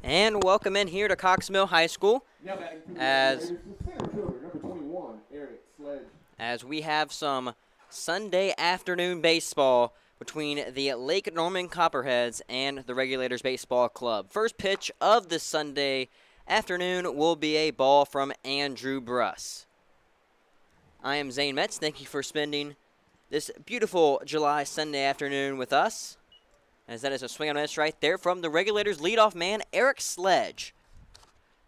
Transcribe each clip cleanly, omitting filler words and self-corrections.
And welcome in here to Cox Mill High School as we have some Sunday afternoon baseball between the Lake Norman Copperheads and the Regulators Baseball Club. First pitch of this Sunday afternoon will be a ball from Andrew Bruss. I am Zane Metz. Thank you for spending this beautiful July Sunday afternoon with us. As that is a swing on miss right there from the Regulators leadoff man, Eric Sledge.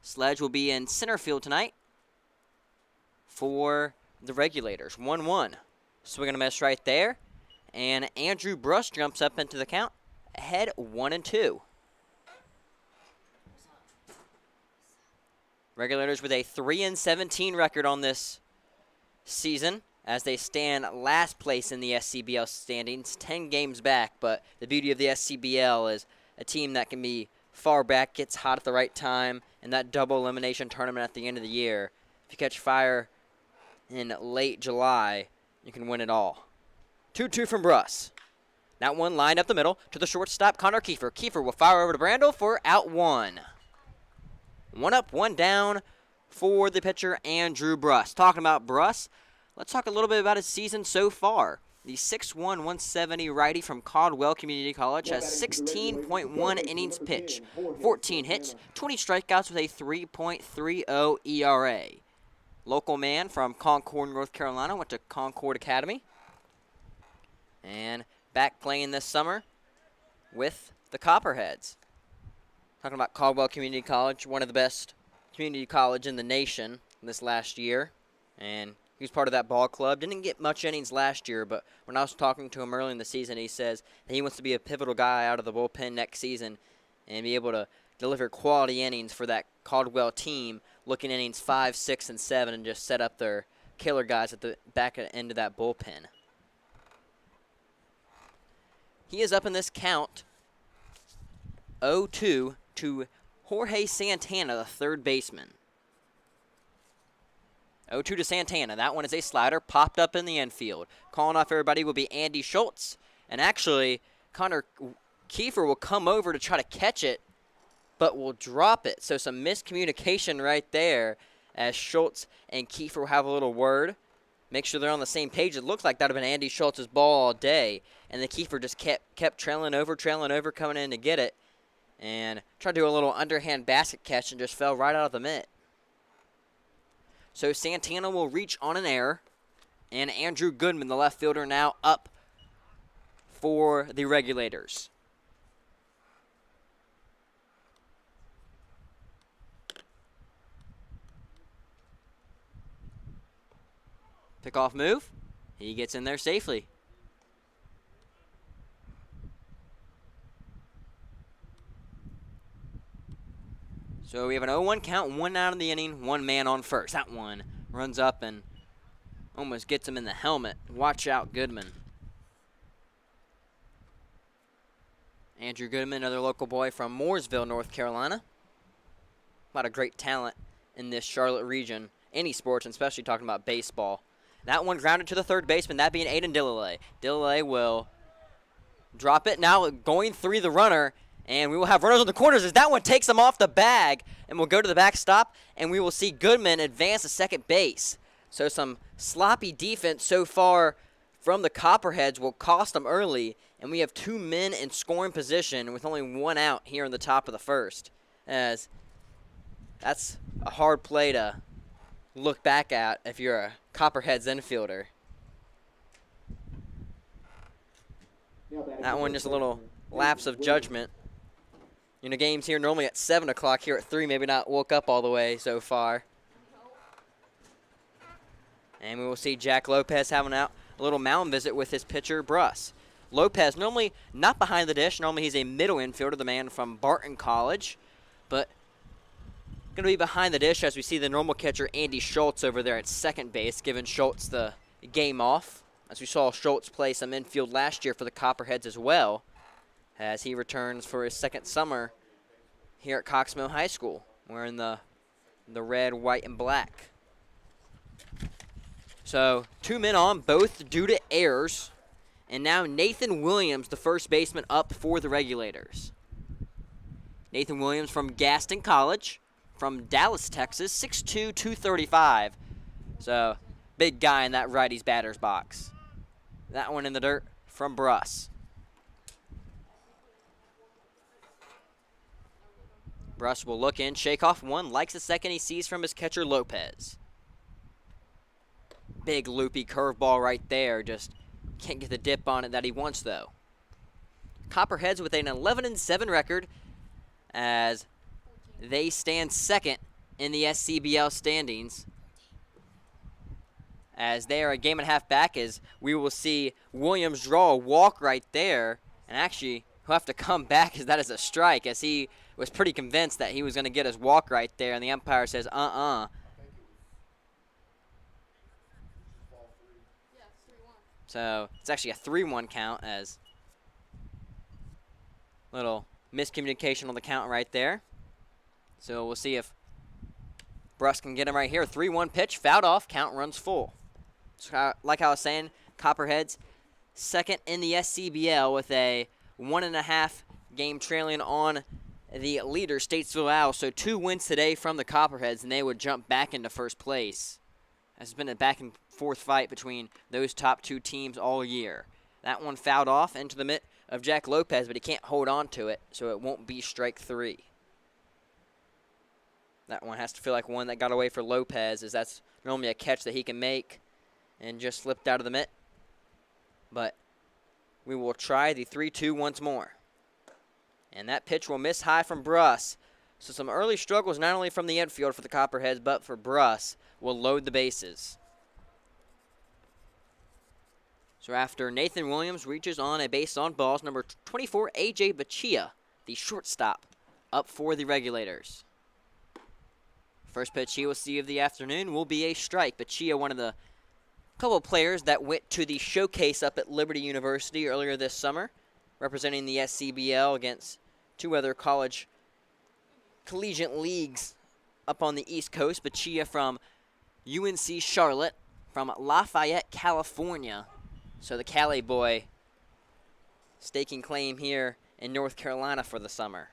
Sledge will be in center field tonight for the Regulators. 1-1. Swing on a miss right there. And Andrew Bruss jumps up into the count, ahead 1-2. Regulators with a 3-17 record on this season, as they stand last place in the SCBL standings, 10 games back. But the beauty of the SCBL is a team that can be far back, gets hot at the right time, and that double elimination tournament at the end of the year. If you catch fire in late July, you can win it all. 2-2 from Bruss. That one lined up the middle to the shortstop, Connor Kiefer. Kiefer will fire over to Brandel for out one. 1 up, 1 down for the pitcher, Andrew Bruss. Talking about Bruss, let's talk a little bit about his season so far. The 6'1", 170 righty from Caldwell Community College has 16.1 innings pitched, 14 hits, 20 strikeouts with a 3.30 ERA. Local man from Concord, North Carolina, went to Concord Academy. And back playing this summer with the Copperheads. Talking about Caldwell Community College, one of the best community college in the nation this last year. And he was part of that ball club. Didn't get much innings last year, but when I was talking to him early in the season, he says that he wants to be a pivotal guy out of the bullpen next season and be able to deliver quality innings for that Caldwell team, looking innings 5, 6, and 7, and just set up their killer guys at the back end of that bullpen. He is up in this count 0-2 to Jorge Santana, the third baseman. 0-2 to Santana. That one is a slider popped up in the infield. Calling off everybody will be Andy Schultz. And actually, Connor Kiefer will come over to try to catch it, but will drop it. So some miscommunication right there as Schultz and Kiefer will have a little word. Make sure they're on the same page. It looked like that would have been Andy Schultz's ball all day. And the Kiefer just kept trailing over, coming in to get it. And tried to do a little underhand basket catch and just fell right out of the mitt. So Santana will reach on an error. And Andrew Goodman, the left fielder, now up for the Regulators. Pickoff move. He gets in there safely. So we have an 0-1 count, 1 out of the inning, 1 man on first. That one runs up and almost gets him in the helmet. Watch out, Goodman. Andrew Goodman, another local boy from Mooresville, North Carolina. A lot of great talent in this Charlotte region, any sports, and especially talking about baseball. That one grounded to the third baseman, that being Aiden Dillelay. Dillelay will drop it. Now going through the runner, and we will have runners on the corners as that one takes him off the bag and will go to the backstop, and we will see Goodman advance to second base. So some sloppy defense so far from the Copperheads will cost them early, and we have 2 men in scoring position with only 1 out here in the top of the first, as that's a hard play to look back at if you're a Copperheads infielder. That one just a little lapse of judgment. You know, games here normally at 7 o'clock, here at 3, maybe not woke up all the way so far. And we will see Jack Lopez having out a little mound visit with his pitcher, Bruss. Lopez, normally not behind the dish. Normally he's a middle infielder, the man from Barton College. But going to be behind the dish as we see the normal catcher, Andy Schultz, over there at second base, giving Schultz the game off. As we saw Schultz play some infield last year for the Copperheads as well, as he returns for his second summer here at Cox Mill High School, wearing the red, white, and black. So 2 men on, both due to errors. And now Nathan Williams, the first baseman, up for the Regulators. Nathan Williams from Gaston College, from Dallas, Texas, 6'2", 235. So, big guy in that righty's batter's box. That one in the dirt from Bruss. Bruss will look in, shake off one, likes the second he sees from his catcher Lopez. Big loopy curveball right there, just can't get the dip on it that he wants though. Copperheads with an 11-7 record as they stand second in the SCBL standings, as they are a game and a half back, as we will see Williams draw a walk right there, and actually he'll have to come back as that is a strike, as he was pretty convinced that he was going to get his walk right there, and the umpire says, So it's actually a 3-1 count, as little miscommunication on the count right there. So we'll see if Bruss can get him right here. 3-1 pitch, fouled off, count runs full. So like I was saying, Copperheads second in the SCBL with a 1.5 game trailing on the leader, Statesville Owls. So 2 wins today from the Copperheads, and they would jump back into first place. It's been a back and forth fight between those top 2 teams all year. That one fouled off into the mitt of Jack Lopez, but he can't hold on to it, so it won't be strike 3. That one has to feel like one that got away for Lopez, as that's normally a catch that he can make, and just slipped out of the mitt. But we will try the 3-2 once more. And that pitch will miss high from Bruss. So some early struggles not only from the infield for the Copperheads, but for Bruss will load the bases. So after Nathan Williams reaches on a base on balls, number 24, A.J. Bachia, the shortstop, up for the Regulators. First pitch he will see of the afternoon will be a strike. Bachia, one of the couple of players that went to the showcase up at Liberty University earlier this summer, representing the SCBL against 2 other collegiate leagues up on the East Coast. Bachia from UNC Charlotte, from Lafayette, California. So the Cali boy staking claim here in North Carolina for the summer.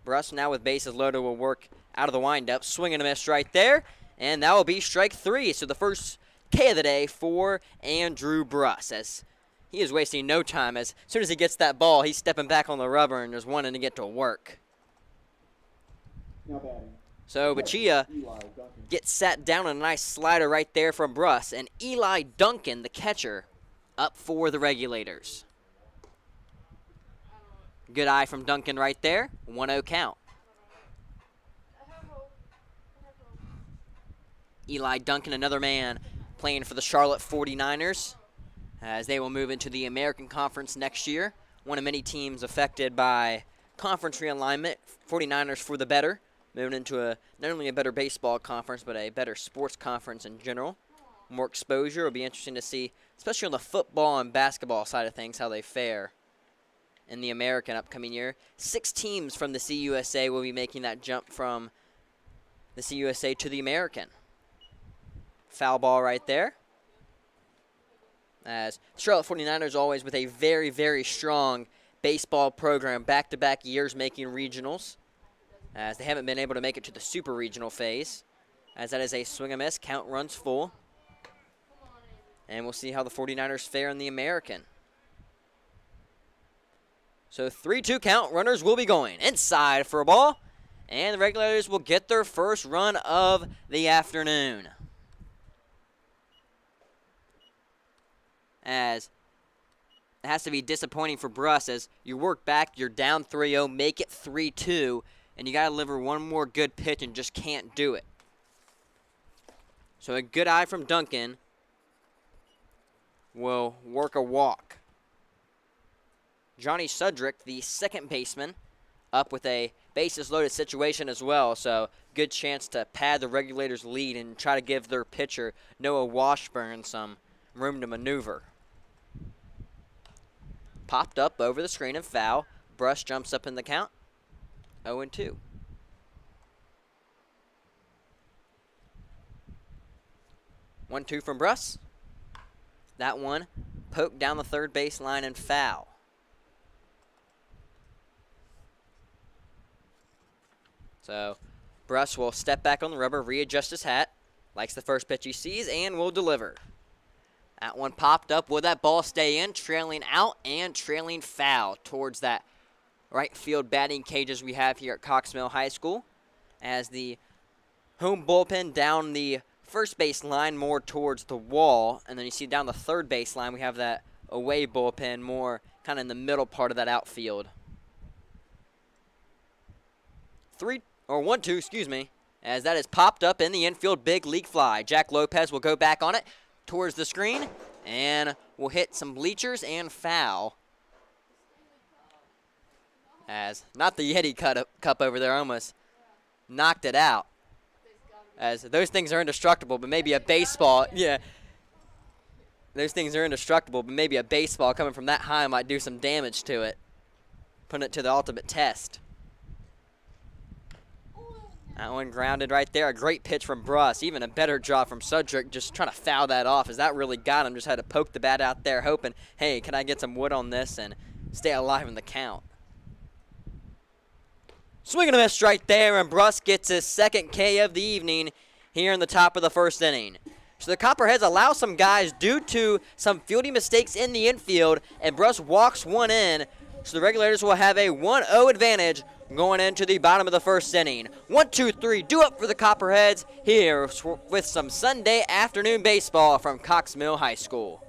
Bruss now with bases loaded will work out of the windup. Swing and a miss right there, and that will be strike 3. So the first K of the day for Andrew Bruss, as he is wasting no time. As soon as he gets that ball, he's stepping back on the rubber and just wanting to get to work. So Bachia gets sat down on a nice slider right there from Bruss. And Eli Duncan, the catcher, up for the Regulators. Good eye from Duncan right there. 1-0 count. Eli Duncan, another man playing for the Charlotte 49ers, as they will move into the American Conference next year. One of many teams affected by conference realignment. 49ers for the better, moving into not only a better baseball conference, but a better sports conference in general. More exposure. It'll be interesting to see, especially on the football and basketball side of things, how they fare in the American upcoming year. 6 teams from the CUSA will be making that jump from the CUSA to the American. Foul ball right there. As Charlotte 49ers always with a very, very strong baseball program, back-to-back years making regionals, as they haven't been able to make it to the super regional phase. As that is a swing and miss, count runs full. And we'll see how the 49ers fare in the American. So 3-2 count, runners will be going inside for a ball, and the Regulators will get their first run of the afternoon. As it has to be disappointing for Bruss, as you work back, you're down 3-0, make it 3-2, and you got to deliver one more good pitch and just can't do it. So a good eye from Duncan will work a walk. Johnny Sudrick, the second baseman, up with a bases-loaded situation as well, so good chance to pad the Regulators' lead and try to give their pitcher, Noah Washburn, some room to maneuver. Popped up over the screen and foul. Bruss jumps up in the count. 0-2. One, two from Bruss. That one poked down the third baseline and foul. So Bruss will step back on the rubber, readjust his hat, likes the first pitch he sees, and will deliver. That one popped up. Will that ball stay in? Trailing out and trailing foul towards that right field batting cages we have here at Cox Mill High School, as the home bullpen down the first base line more towards the wall, and then you see down the third base line we have that away bullpen more kind of in the middle part of that outfield. 1-2, excuse me, as that is popped up in the infield, big league fly. Jack Lopez will go back on it towards the screen and will hit some bleachers and foul. As not the Yeti cup over there, almost knocked it out. As those things are indestructible, but maybe a baseball, yeah. Those things are indestructible, but maybe a baseball coming from that high might do some damage to it, putting it to the ultimate test. That one grounded right there. A great pitch from Bruss. Even a better job from Sudrick just trying to foul that off, as that really got him. Just had to poke the bat out there hoping, hey, can I get some wood on this and stay alive in the count. Swing and a miss right there, and Bruss gets his second K of the evening here in the top of the first inning. So the Copperheads allow some guys due to some fielding mistakes in the infield, and Bruss walks one in. So the Regulators will have a 1-0 advantage going into the bottom of the first inning. 1-2-3, due up for the Copperheads here with some Sunday afternoon baseball from Cox Mill High School.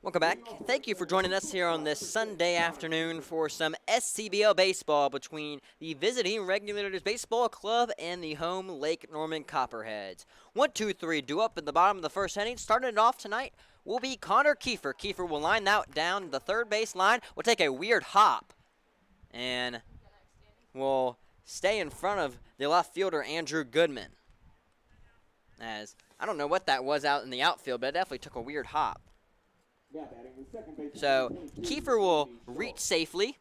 Welcome back. Thank you for joining us here on this Sunday afternoon for some SCBL baseball between the visiting Regulators Baseball Club and the home Lake Norman Copperheads. 1-2-3 due up in the bottom of the first inning. Starting it off tonight will be Connor Kiefer. Kiefer will line out down the third base line, will take a weird hop, and will stay in front of the left fielder Andrew Goodman. As I don't know what that was out in the outfield, but it definitely took a weird hop. So Kiefer will reach safely.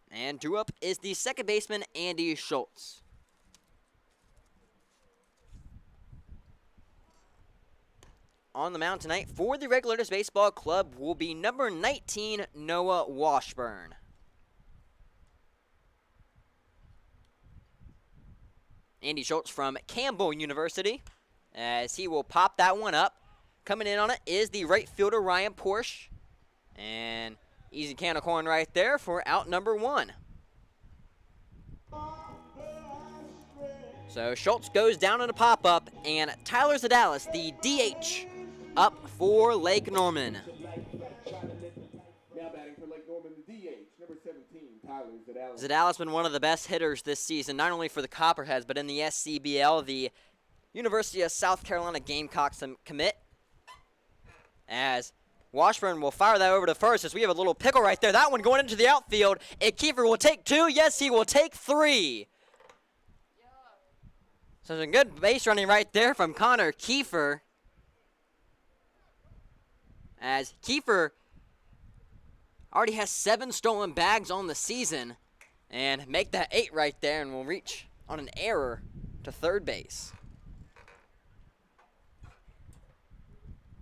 And due up is the second baseman, Andy Schultz. On the mound tonight for the Regulators Baseball Club will be number 19, Noah Washburn. Andy Schultz from Campbell University, as he will pop that one up. Coming in on it is the right fielder, Ryan Porsche. And easy can of corn right there for out number 1. So Schultz goes down in a pop-up, and Tyler Zadalis, the DH, up for Lake Norman. Now batting for Lake Norman, the DH, number 17, Tyler Zadalis. Zadalis been one of the best hitters this season, not only for the Copperheads, but in the SCBL, the University of South Carolina Gamecocks commit. As Washburn will fire that over to first, as we have a little pickle right there. That one going into the outfield. And Kiefer will take 2. Yes, he will take 3. So there's a good base running right there from Connor Kiefer. As Kiefer already has 7 stolen bags on the season. And make that 8 right there, and will reach on an error to third base.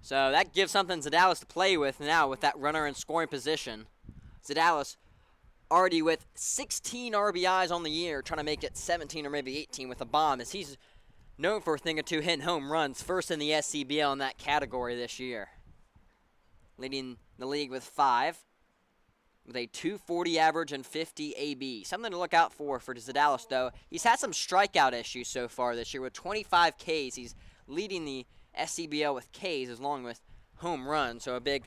So that gives something Zadalis to play with now with that runner in scoring position. Zadalis already with 16 RBIs on the year, trying to make it 17 or maybe 18 with a bomb, as he's known for a thing or two hitting home runs, first in the SCBL in that category this year. Leading the league with 5, with a 240 average and 50 AB. Something to look out for Zadalis, though. He's had some strikeout issues so far this year with 25 Ks. He's leading the SCBL with Ks along with home runs, so a big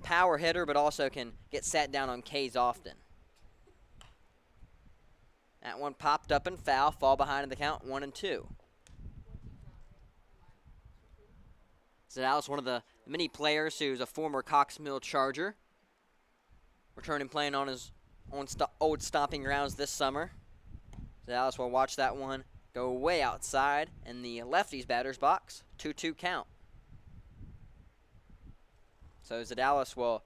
power hitter, but also can get sat down on Ks often. That one popped up and foul, fall behind in the count, 1-2. Zadalis, one of the many players who's a former Cox Mill Charger, returning playing on his old stomping grounds this summer. Zadalis will watch that one go way outside in the lefties batter's box. 2-2 count. So Zadalis will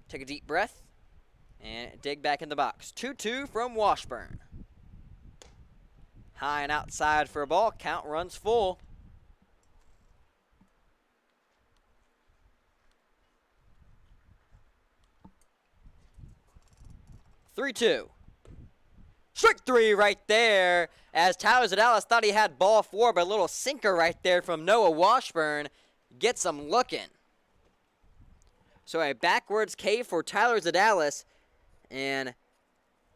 take a deep breath and dig back in the box. 2-2 from Washburn. High and outside for a ball. Count runs full. Three-two. Strike 3 right there, as Tyler Zadalis thought he had ball 4, but a little sinker right there from Noah Washburn gets him looking. So a backwards K for Tyler Zadalis, and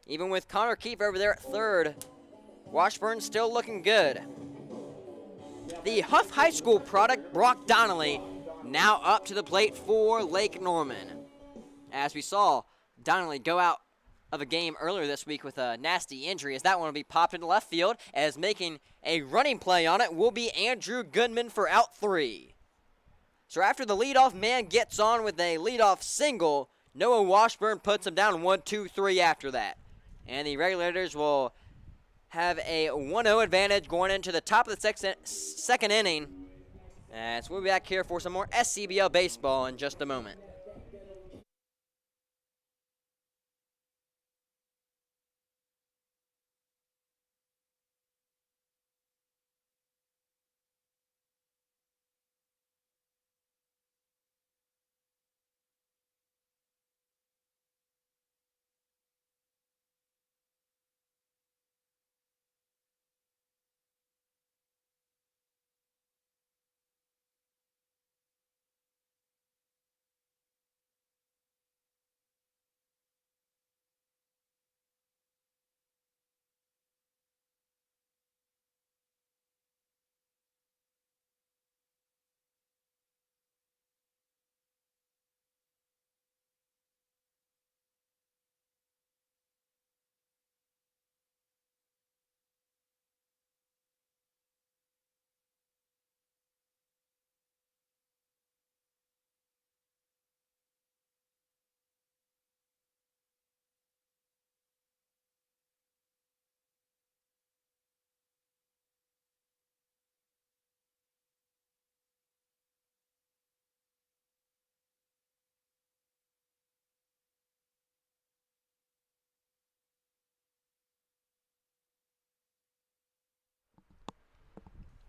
even with Connor Keefe over there at third, Washburn's still looking good. The Huff High School product, Brock Donnelly, now up to the plate for Lake Norman. As we saw Donnelly go out of a game earlier this week with a nasty injury, as that one will be popped into left field, as making a running play on it will be Andrew Goodman for out 3. So after the leadoff man gets on with a leadoff single, Noah Washburn puts him down 1-2-3 after that. And the Regulators will have a 1-0 advantage going into the top of the second inning. And so we'll be back here for some more SCBL baseball in just a moment.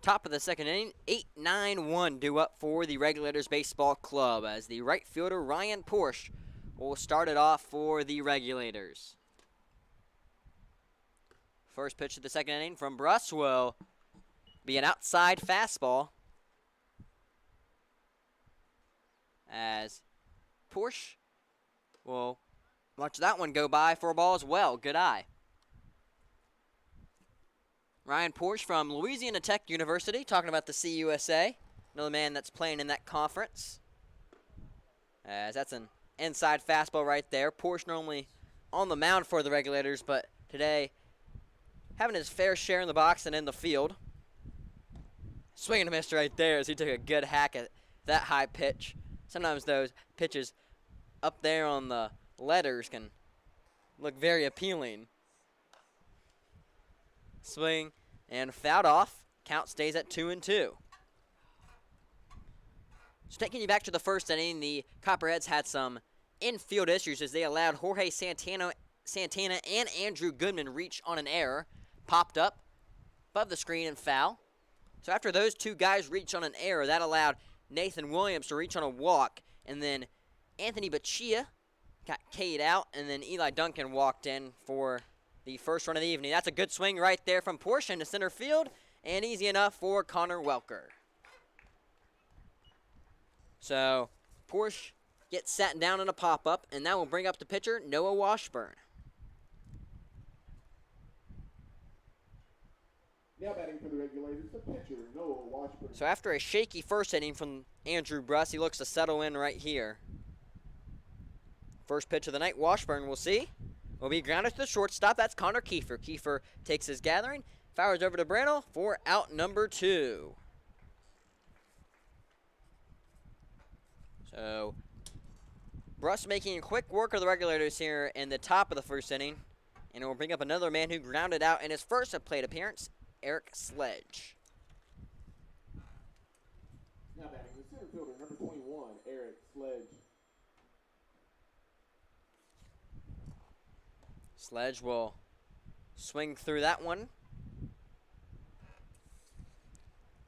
Top of the second inning, 8-9-1 due up for the Regulators Baseball Club, as the right fielder Ryan Porsche will start it off for the Regulators. First pitch of the second inning from Bruss will be an outside fastball. As Porsche will watch that one go by for a ball as well. Good eye. Ryan Porsche from Louisiana Tech University, talking about the CUSA. Another man that's playing in that conference. As that's an inside fastball right there. Porsche normally on the mound for the Regulators, but today having his fair share in the box and in the field. Swing and a miss right there as he took a good hack at that high pitch. Sometimes those pitches up there on the letters can look very appealing. Swing and fouled off. Count stays at 2-2. So taking you back to the first inning, the Copperheads had some infield issues as they allowed Jorge Santana and Andrew Goodman reach on an error. Popped up above the screen and foul. So after those two guys reached on an error, that allowed Nathan Williams to reach on a walk, and then Anthony Bachia got K'd out, and then Eli Duncan walked in for the first run of the evening. That's a good swing right there from Porsche into center field, and easy enough for Connor Welker. So Porsche gets sat down in a pop-up, and that will bring up the pitcher, Noah Washburn. Now batting for the Regulators, the pitcher, Noah Washburn. So after a shaky first inning from Andrew Bruss, he looks to settle in right here. First pitch of the night, Washburn, we'll see, will be grounded to the shortstop. That's Connor Kiefer. Kiefer takes his gathering, fires over to Brannell for out number 2. So Bruss making quick work of the Regulators here in the top of the first inning, and it will bring up another man who grounded out in his first plate appearance, Eric Sledge. Now batting the center fielder, number 21, Eric Sledge. Sledge will swing through that one.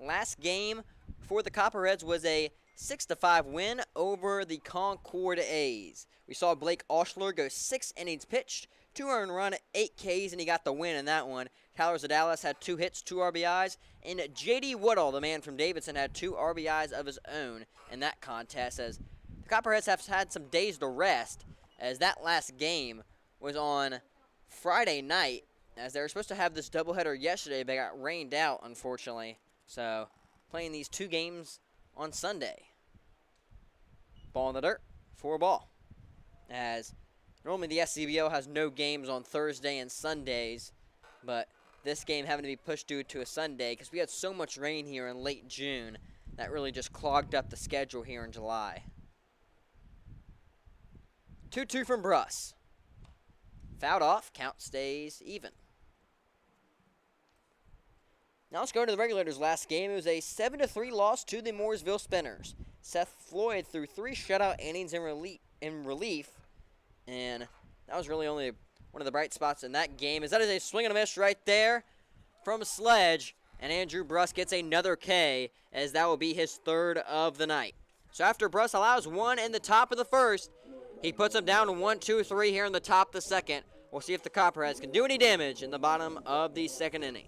Last game for the Copperheads was a 6-5 win over the Concord A's. We saw Blake Oshler go 6 innings pitched, 2 earned run, 8 Ks, and he got the win in that one. Tyler Zadalis had 2 hits, 2 RBIs, and J.D. Woodall, the man from Davidson, had 2 RBIs of his own in that contest, as the Copperheads have had some days to rest, as that last game was on Friday night, as they were supposed to have this doubleheader yesterday, but got rained out, unfortunately. So, playing these 2 games on Sunday. Ball in the dirt for a ball. As normally the SCBO has no games on Thursday and Sundays, but this game having to be pushed due to a Sunday because we had so much rain here in late June that really just clogged up the schedule here in July. 2-2 from Bruss. Fouled off, count stays even. Now let's go to the Regulators' last game. It was a 7-3 loss to the Mooresville Spinners. Seth Floyd threw 3 shutout innings in relief, and that was really only one of the bright spots in that game. As that is a swing and a miss right there from Sledge, and Andrew Bruss gets another K, as that will be his 3rd of the night. So after Bruss allows 1 in the top of the first, he puts him down to 1-2-3 here in the top of the second. We'll see if the Copperheads can do any damage in the bottom of the second inning.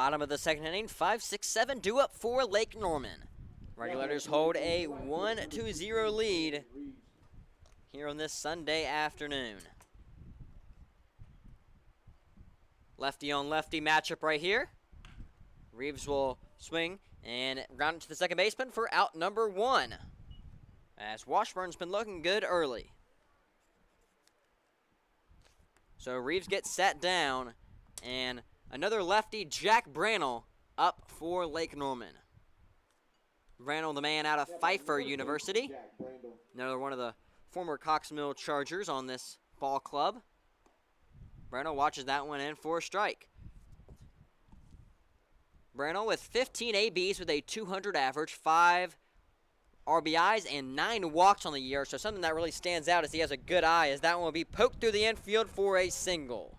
Bottom of the second inning, 5-6-7 due up for Lake Norman. Regulators hold a 1-0 lead here on this Sunday afternoon. Lefty on lefty matchup right here. Reeves will swing and ground it to the second baseman for out number 1. As Washburn's been looking good early. So Reeves gets sat down, and another lefty, Jack Brannell, up for Lake Norman. Brannell, the man out of Pfeiffer University. Another one of the former Cox Mill Chargers on this ball club. Brannell watches that one in for a strike. Brannell with 15 ABs with a 200 average, 5 RBIs, and 9 walks on the year. So something that really stands out is he has a good eye, as that one will be poked through the infield for a single.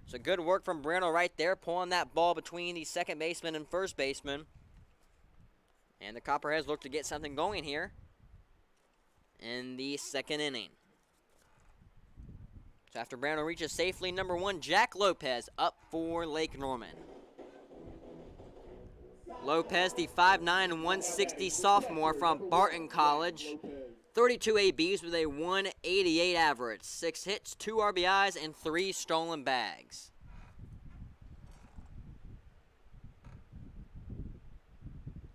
So good work from Brannell right there, pulling that ball between the second baseman and first baseman. And the Copperheads look to get something going here in the second inning. So after Brannell reaches safely, number 1, Jack Lopez, up for Lake Norman. Lopez, the 5'9", 160 sophomore from Barton College. 32 ABs with a 188 average. 6 hits, 2 RBIs, and 3 stolen bags.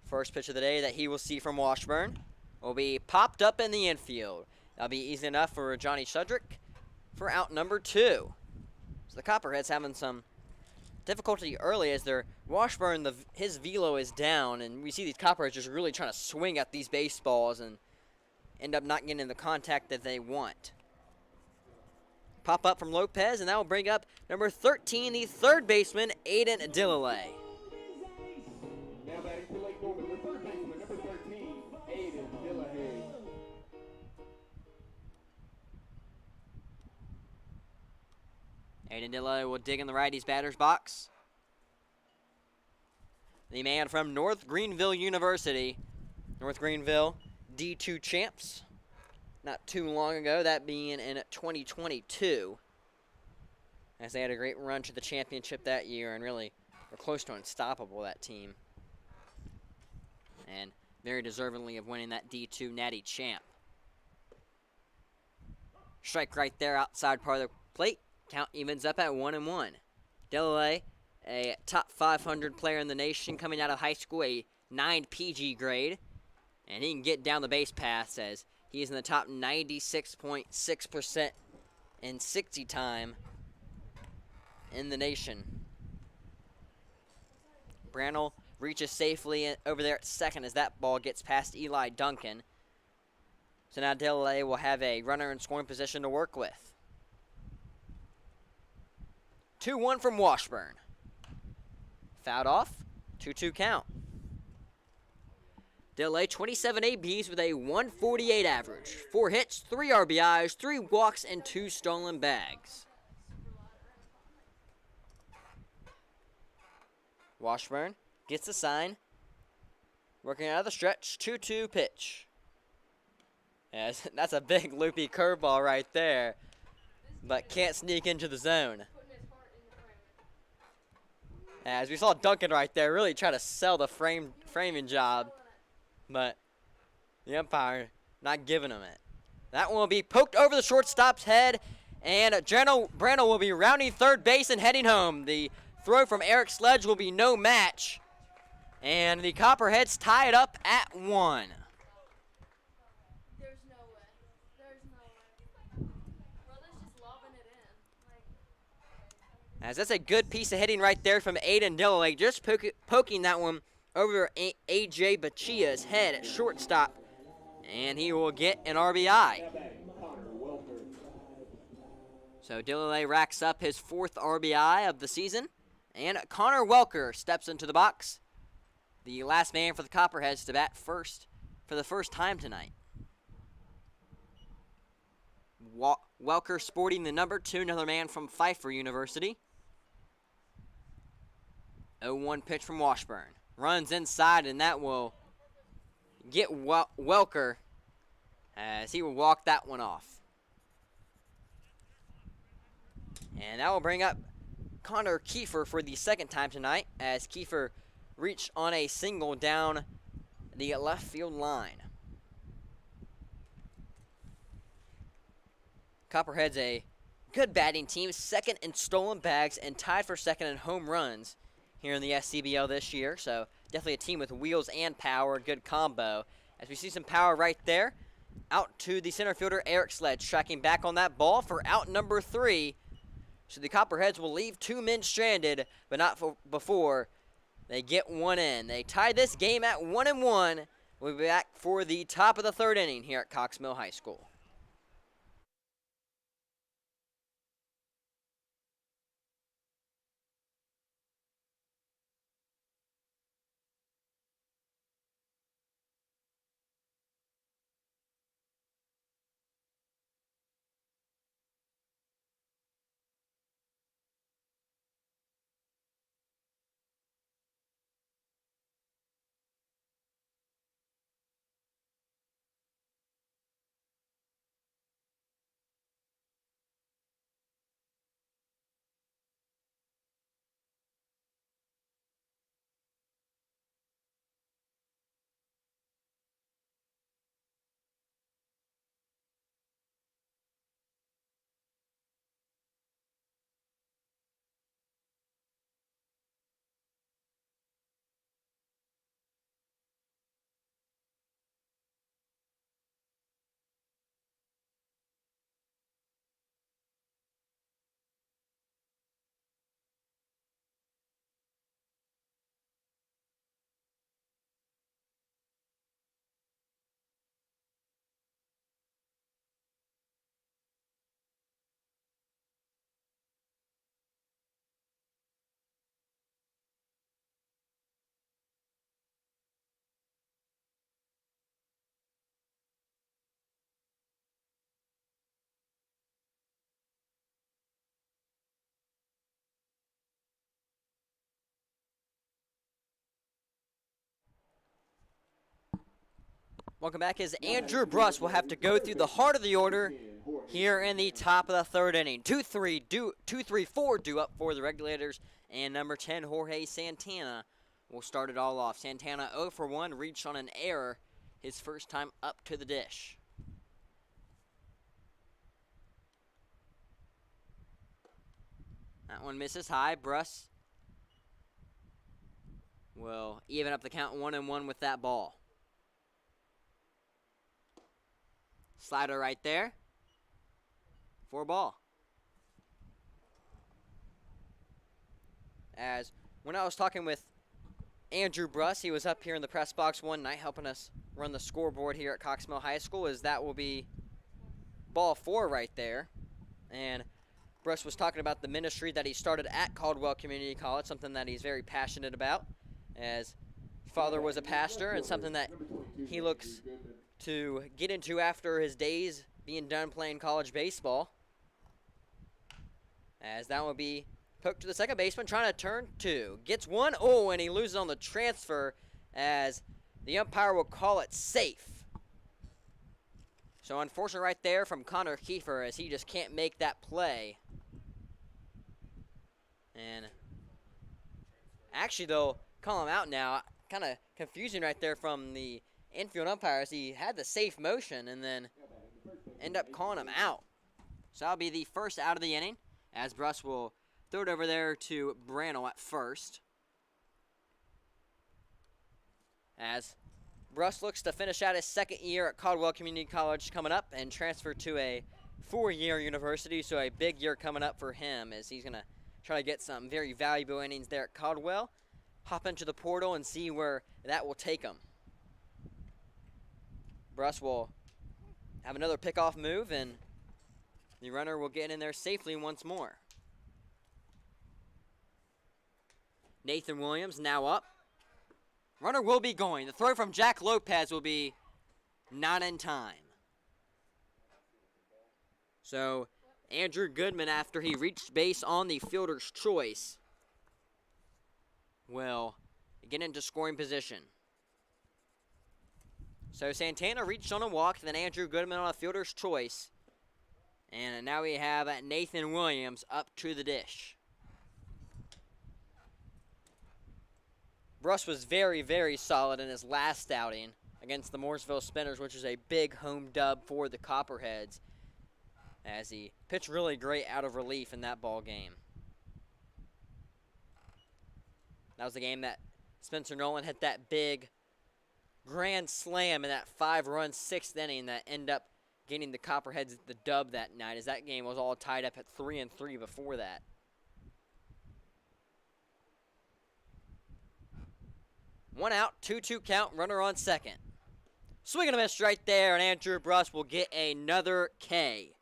First pitch of the day that he will see from Washburn will be popped up in the infield. That'll be easy enough for Johnny Shudrick for out number 2. So the Copperheads having some difficulty early as their Washburn, his velo is down, and we see these Copperheads just really trying to swing at these baseballs and end up not getting the contact that they want. Pop up from Lopez, and that will bring up number 13, the third baseman, Aiden Dillalay. Now batting for Lake Norman, the third baseman, number 13, Aiden Dillalay. Aiden Dillalay will dig in the righty's batter's box. The man from North Greenville University. North Greenville D2 champs not too long ago, that being in 2022, as they had a great run to the championship that year and really were close to unstoppable, that team. And very deservingly of winning that D2 Natty champ. Strike right there outside part of the plate. Count evens up at 1-1. Dillalay, a top 500 player in the nation coming out of high school, a 9 PG grade. And he can get down the base paths as he is in the top 96.6% in 60 time in the nation. Brannell reaches safely over there at second as that ball gets past Eli Duncan. So now Dillalay will have a runner in scoring position to work with. 2-1 from Washburn. Fouled off, 2-2 count. Dillalay, 27 ABs with a 148 average. 4 hits, 3 RBIs, 3 walks, and 2 stolen bags. Washburn gets the sign. Working out of the stretch, 2-2 pitch. Yes, that's a big loopy curveball right there, but can't sneak into the zone. As we saw Duncan right there really try to sell the framing job, but the umpire not giving him it. That one will be poked over the shortstop's head, and Brannell will be rounding third base and heading home. The throw from Eric Sledge will be no match, and the Copperheads tie it up at 1. There's no way. There's no way. Brother's just lobbing it in. As that's a good piece of hitting right there from Aiden Dillalay, just poking that one over A.J. Bachia's head at shortstop, and he will get an RBI. So Dillalay racks up his 4th RBI of the season, and Connor Welker steps into the box, the last man for the Copperheads to bat first for the first time tonight. Welker sporting the number 2, another man from Pfeiffer University. 0-1 pitch from Washburn. Runs inside, and that will get Welker as he will walk that one off. And that will bring up Connor Kiefer for the second time tonight, as Kiefer reached on a single down the left field line. Copperheads a good batting team, second in stolen bags and tied for second in home runs here in the SCBL this year. So definitely a team with wheels and power, good combo. As we see some power right there, out to the center fielder Eric Sledge, tracking back on that ball for out number 3. So the Copperheads will leave 2 men stranded, but not before they get one in. They tie this game at 1-1. We'll be back for the top of the 3rd inning here at Cox Mill High School. Welcome back, as Andrew Bruss will have to go through the heart of the order here in the top of the 3rd inning. 2-3-4 due up for the Regulators, and number 10, Jorge Santana, will start it all off. Santana 0 for 1, reached on an error his first time up to the dish. That one misses high. Bruss will even up the count 1-1 with that ball. Slider right there for a ball. As when I was talking with Andrew Bruss, he was up here in the press box one night helping us run the scoreboard here at Cox Mill High School, as that will be ball 4 right there. And Bruss was talking about the ministry that he started at Caldwell Community College, something that he's very passionate about, as his father was a pastor, and something that he looks to get into after his days being done playing college baseball. As that will be poked to the second baseman, trying to turn 2. Gets 1, and he loses on the transfer, as the umpire will call it safe. So unfortunate right there from Connor Kiefer, as he just can't make that play. And actually, though, call him out now. Kind of confusing right there from the infield umpires. He had the safe motion and then end up calling him out. So that'll be the first out of the inning, as Bruss will throw it over there to Brannell at first. As Bruss looks to finish out his second year at Caldwell Community College coming up and transfer to a 4-year university, so a big year coming up for him, as he's going to try to get some very valuable innings there at Caldwell, hop into the portal and see where that will take him. Bruss will have another pickoff move, and the runner will get in there safely once more. Nathan Williams now up. Runner will be going. The throw from Jack Lopez will be not in time. So Andrew Goodman, after he reached base on the fielder's choice, will get into scoring position. So Santana reached on a walk, then Andrew Goodman on a fielder's choice. And now we have Nathan Williams up to the dish. Bruss was very, very solid in his last outing against the Mooresville Spinners, which is a big home dub for the Copperheads, as he pitched really great out of relief in that ball game. That was the game that Spencer Nolan hit that big grand slam in that 5-run 6th inning that ended up getting the Copperheads the dub that night, as that game was all tied up at 3-3 before that. One out, 2-2 count, runner on second. Swing and a miss right there, and Andrew Bruss will get another K.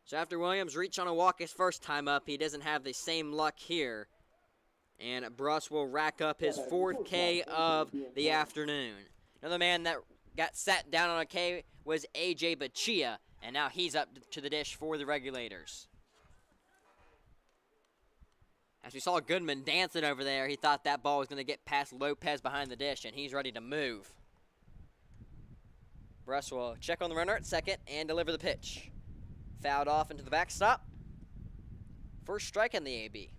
So after Williams reached on a walk his first time up, he doesn't have the same luck here. And Bruss will rack up his 4th K of the afternoon. Another man that got sat down on a K was A.J. Bachia, and now he's up to the dish for the Regulators. As we saw Goodman dancing over there, he thought that ball was going to get past Lopez behind the dish, and he's ready to move. Bruss will check on the runner at second and deliver the pitch. Fouled off into the backstop. First strike on the AB.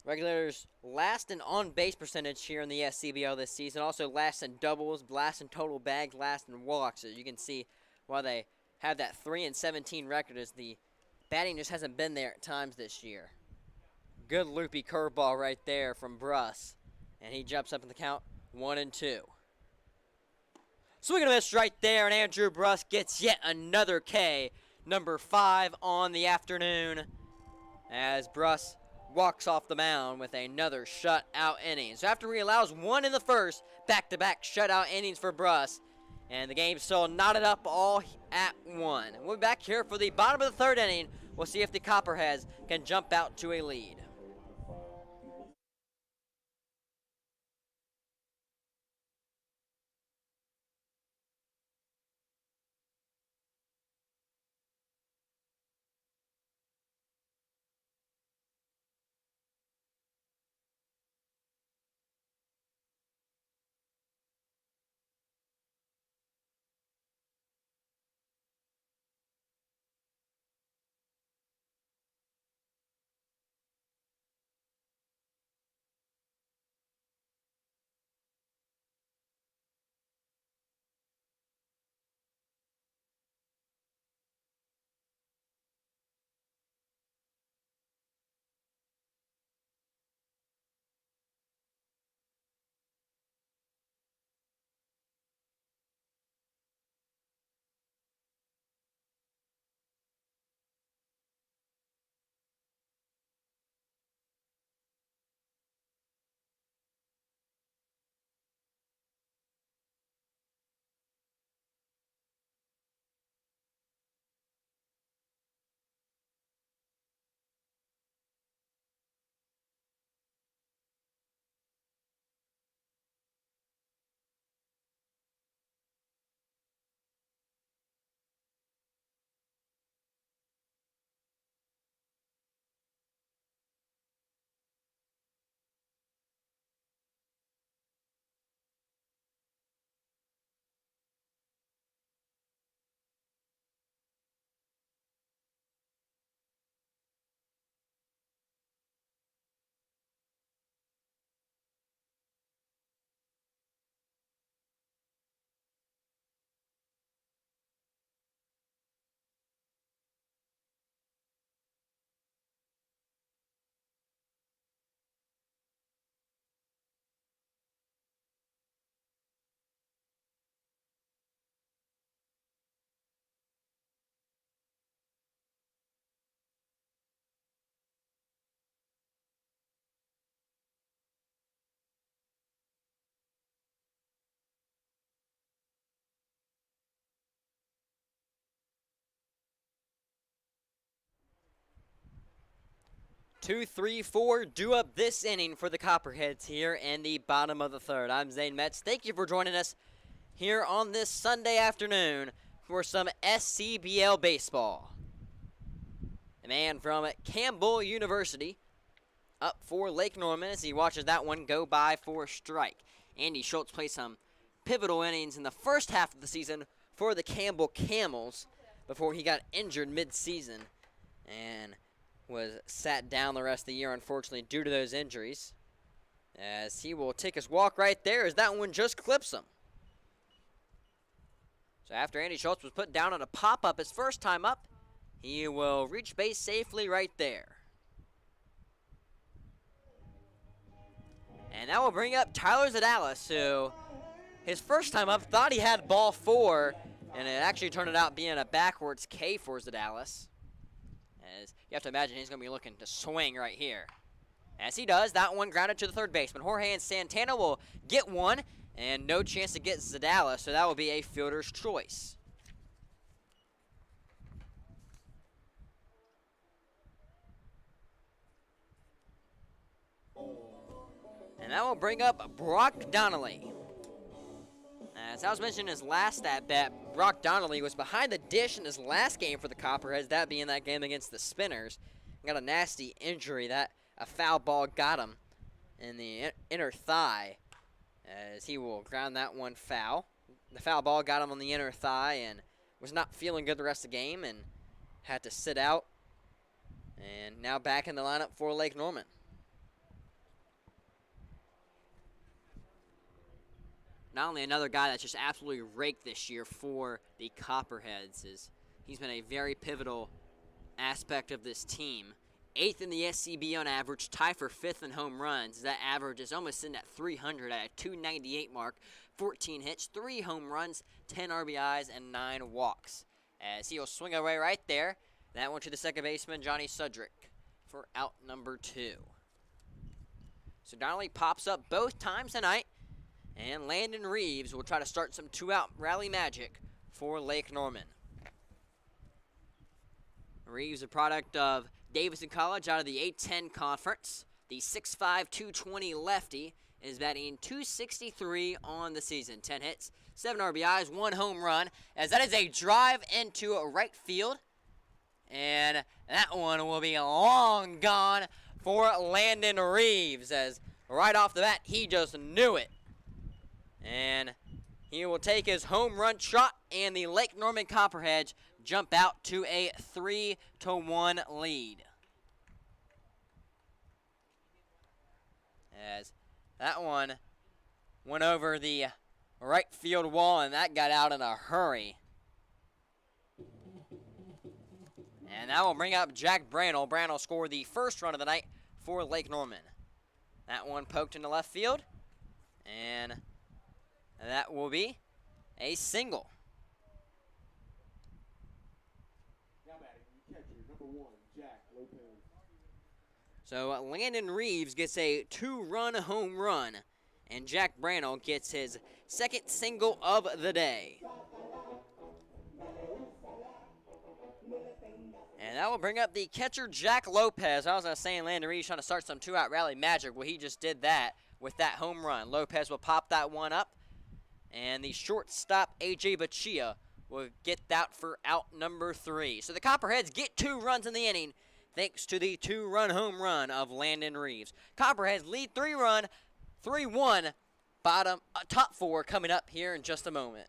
Regulators last in on-base percentage here in the SCBL this season. Also last in doubles, last in total bags, last in walks. So you can see why they have that 3-17 record, as the batting just hasn't been there at times this year. Good loopy curveball right there from Bruss. And he jumps up in the count, 1-2. Swing and a miss right there, and Andrew Bruss gets yet another K, number 5 on the afternoon, as Bruss walks off the mound with another shutout inning. So after he allows one in the first, back-to-back shutout innings for Bruss, and the game's still knotted up all at 1. We'll be back here for the bottom of the 3rd inning. We'll see if the Copperheads can jump out to a lead. Two, three, four, due up this inning for the Copperheads here in the bottom of the 3rd. I'm Zane Metz. Thank you for joining us here on this Sunday afternoon for some SCBL baseball. A man from Campbell University up for Lake Norman as he watches that one go by for a strike. Andy Schultz played some pivotal innings in the first half of the season for the Campbell Camels before he got injured mid-season. and was sat down the rest of the year, unfortunately, due to those injuries. As he will take his walk right there as that one just clips him. So after Andy Schultz was put down on a pop-up his first time up, he will reach base safely right there. And that will bring up Tyler Zadalis, who his first time up thought he had ball 4, and it actually turned out being a backwards K for Zadalis. As you have to imagine he's going to be looking to swing right here. As he does, that one grounded to the third baseman. Jorge and Santana will get one, and no chance to get Zadalis, so that will be a fielder's choice. And that will bring up Brock Donnelly. As I was mentioning his last at-bat, Brock Donnelly was behind the dish in his last game for the Copperheads, that being that game against the Spinners. Got a nasty injury that a foul ball got him in the inner thigh, as he will ground that one foul. The foul ball got him on the inner thigh and was not feeling good the rest of the game and had to sit out. And now back in the lineup for Lake Norman. Not only another guy that's just absolutely raked this year for the Copperheads, is he's been a very pivotal aspect of this team. 8th in the SCB on average, tied for 5th in home runs. That average is almost sitting at 300 at a 298 mark. 14 hits, 3 home runs, 10 RBIs, and 9 walks. As he'll swing away right there. That one to the second baseman, Johnny Sudrick, for out number 2. So Donnelly pops up both times tonight. And Landon Reeves will try to start some 2-out rally magic for Lake Norman. Reeves, a product of Davidson College out of the A-10 conference. The 6'5", 220 lefty is batting .263 on the season. 10 hits, 7 RBIs, 1 home run, as that is a drive into right field. And that one will be long gone for Landon Reeves, as right off the bat, he just knew it. And he will take his home run shot, and the Lake Norman Copperheads jump out to a 3-1 lead. As that one went over the right field wall, and that got out in a hurry. And that will bring up Jack Brannell. Brannell scored the first run of the night for Lake Norman. That one poked into left field, and that will be a single. Now batting, catcher, number 1, Jack Lopez. So Landon Reeves gets a 2-run home run, and Jack Brannell gets his second single of the day. And that will bring up the catcher, Jack Lopez. I was saying Landon Reeves trying to start some 2-out rally magic. Well, he just did that with that home run. Lopez will pop that one up. And the shortstop, A.J. Bachia, will get that for out number 3. So the Copperheads get 2 runs in the inning thanks to the 2-run home run of Landon Reeves. Copperheads lead 3-1, top 4 coming up here in just a moment.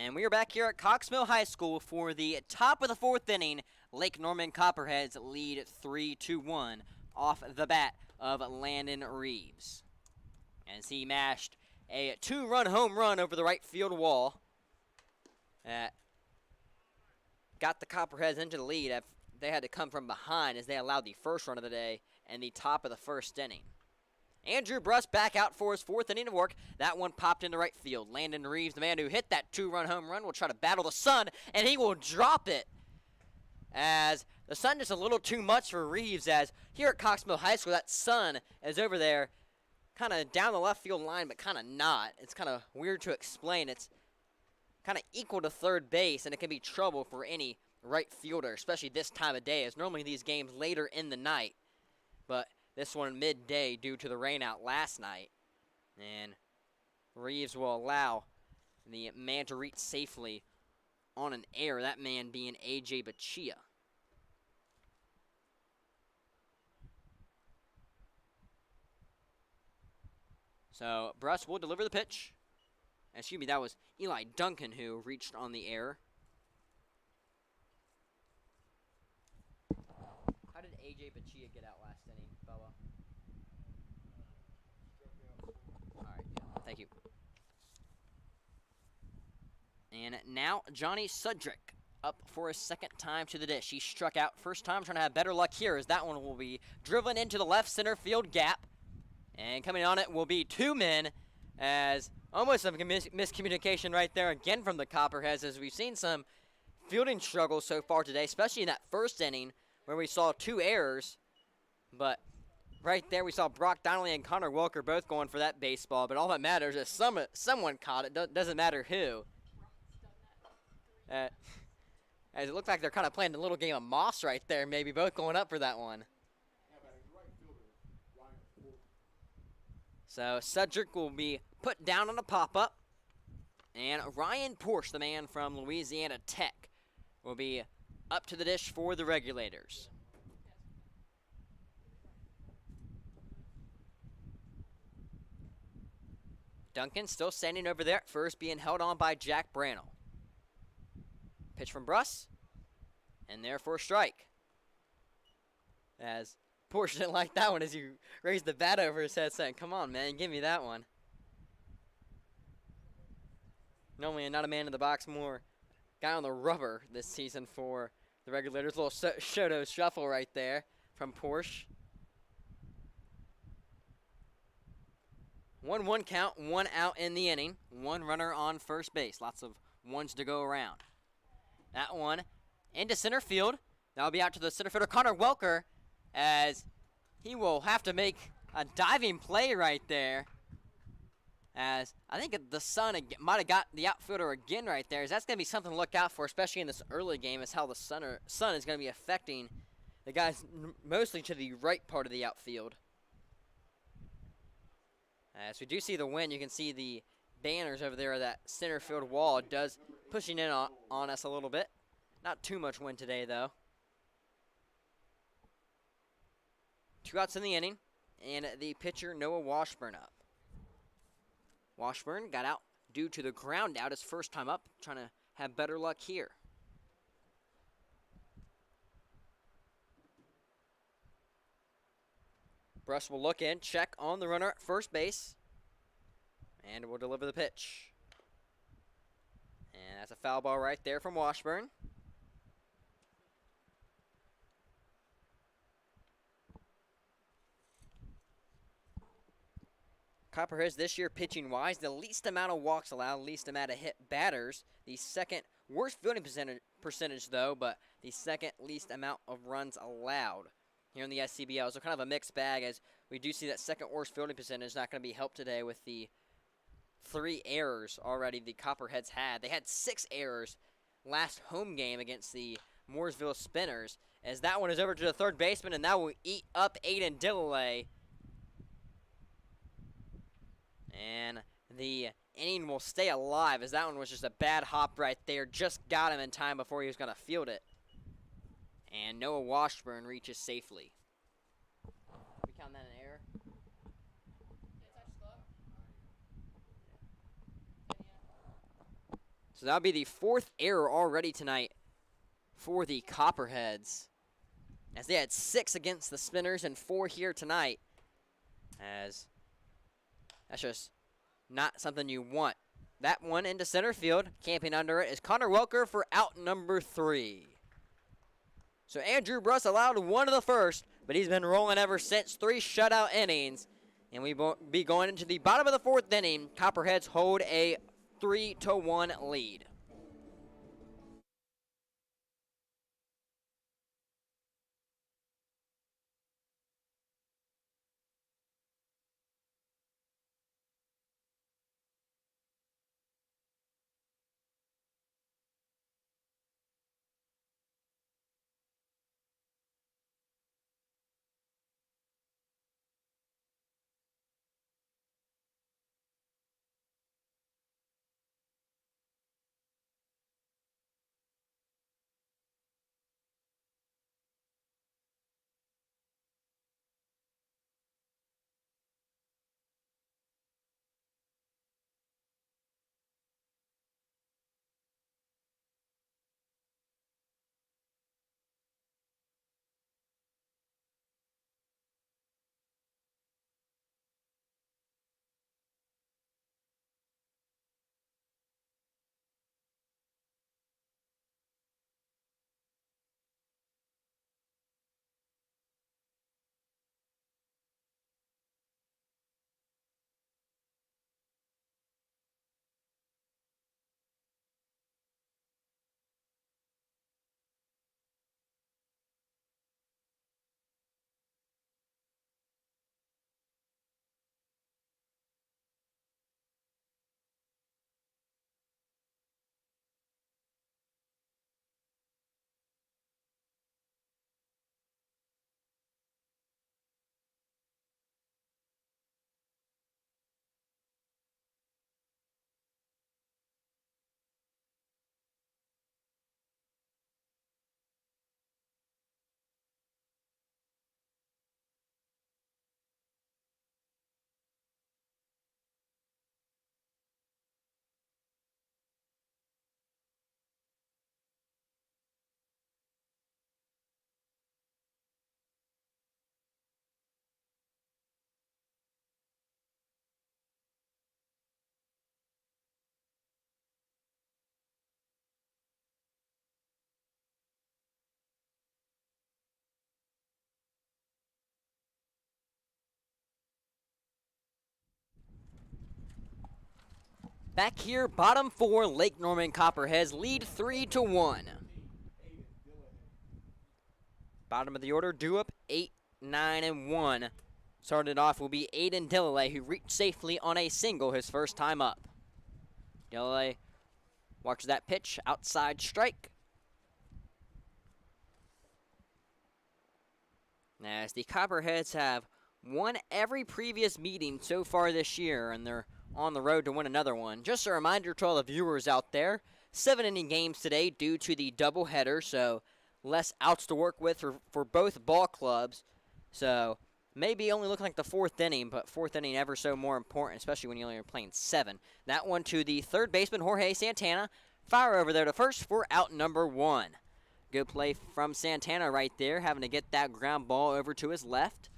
And we are back here at Cox Mill High School for the top of the 4th inning. Lake Norman Copperheads lead 3-1 off the bat of Landon Reeves, as he mashed a 2-run home run over the right field wall. Got the Copperheads into the lead. They had to come from behind as they allowed the first run of the day in the top of the 1st inning. Andrew Bruss back out for his 4th inning of work. That one popped into right field. Landon Reeves, the man who hit that 2-run home run, will try to battle the sun, and he will drop it. As the sun is a little too much for Reeves, as here at Cox Mill High School, that sun is over there kind of down the left field line, but kind of not. It's kind of weird to explain. It's kind of equal to third base, and it can be trouble for any right fielder, especially this time of day, as normally these games later in the night. But this one midday due to the rain out last night. And Reeves will allow the man to reach safely on an error, that man being A.J. Bachia. So Bruss will deliver the pitch. Excuse me, that was Eli Duncan who reached on the error. How did A.J. Bachia get out last inning, Bubba? All right, yeah, thank you. And now Johnny Sudrick up for a 2nd time to the dish. He struck out first time, trying to have better luck here, as that one will be driven into the left center field gap. And coming on it will be 2 men, as almost some miscommunication right there again from the Copperheads, as we've seen some fielding struggles so far today, especially in that 1st inning where we saw 2 errors. But right there we saw Brock Donnelly and Connor Welker both going for that baseball, but all that matters is someone caught it. Doesn't matter who. As it looked like they're kind of playing a little game of moss right there, maybe both going up for that one. So Cedric will be put down on a pop-up, and Ryan Porsche, the man from Louisiana Tech, will be up to the dish for the Regulators. Duncan still standing over there at first, being held on by Jack Brannell. Pitch from Bruss, and there for a strike. As Porsche didn't like that one as he raised the bat over his head, saying, "Come on, man, give me that one." Normally not a man in the box, more guy on the rubber this season for the Regulators. Little Shoto shuffle right there from Porsche. 1-1 count, 1 out in the inning. 1 runner on first base. Lots of ones to go around. That one into center field. That'll be out to the center fielder, Connor Welker, as he will have to make a diving play right there. As I think the sun might have got the outfielder again right there. As that's going to be something to look out for, especially in this early game, is how the sun is going to be affecting the guys mostly to the right part of the outfield. As we do see the wind, you can see the banners over there, that center field wall does pushing in on us a little bit. Not too much wind today, though. 2 outs in the inning, and the pitcher, Noah Washburn, up. Washburn got out due to the ground out his first time up, trying to have better luck here. Bruss will look in, check on the runner at first base, and will deliver the pitch. And that's a foul ball right there from Washburn. Copperheads this year pitching-wise, the least amount of walks allowed, least amount of hit batters. The 2nd worst fielding percentage, though, but the 2nd least amount of runs allowed here in the SCBL. So kind of a mixed bag, as we do see that 2nd worst fielding percentage not going to be helped today with the 3 errors already the Copperheads had. They had 6 errors last home game against the Mooresville Spinners, as that one is over to the third baseman, and that will eat up Aiden Dillelay. And the inning will stay alive, as that one was just a bad hop right there. Just got him in time before he was going to field it. And Noah Washburn reaches safely. We count that an error? So that'll be the 4th error already tonight for the Copperheads, as they had 6 against the Spinners and 4 here tonight, as that's just not something you want. That one into center field, camping under it is Connor Welker for out number 3. So Andrew Bruss allowed 1 of the first, but he's been rolling ever since. 3 shutout innings, and we will be going into the bottom of the 4th inning. Copperheads hold a 3-1 lead. Back here, bottom 4, Lake Norman Copperheads lead 3-1. Bottom of the order, Dewup, 8, 9, and 1. Started off will be Aiden Dillelay, who reached safely on a single his first time up. Dillelay watches that pitch, outside strike. As the Copperheads have won every previous meeting so far this year, and they're on the road to win another one. Just a reminder to all the viewers out there, 7-inning games today due to the doubleheader, so less outs to work with for both ball clubs. So maybe only looking like the 4th inning, but 4th inning ever so more important, especially when you only are playing 7. That one to the third baseman, Jorge Santana. Fire over there to first for out number 1. Good play from Santana right there, having to get that ground ball over to his left.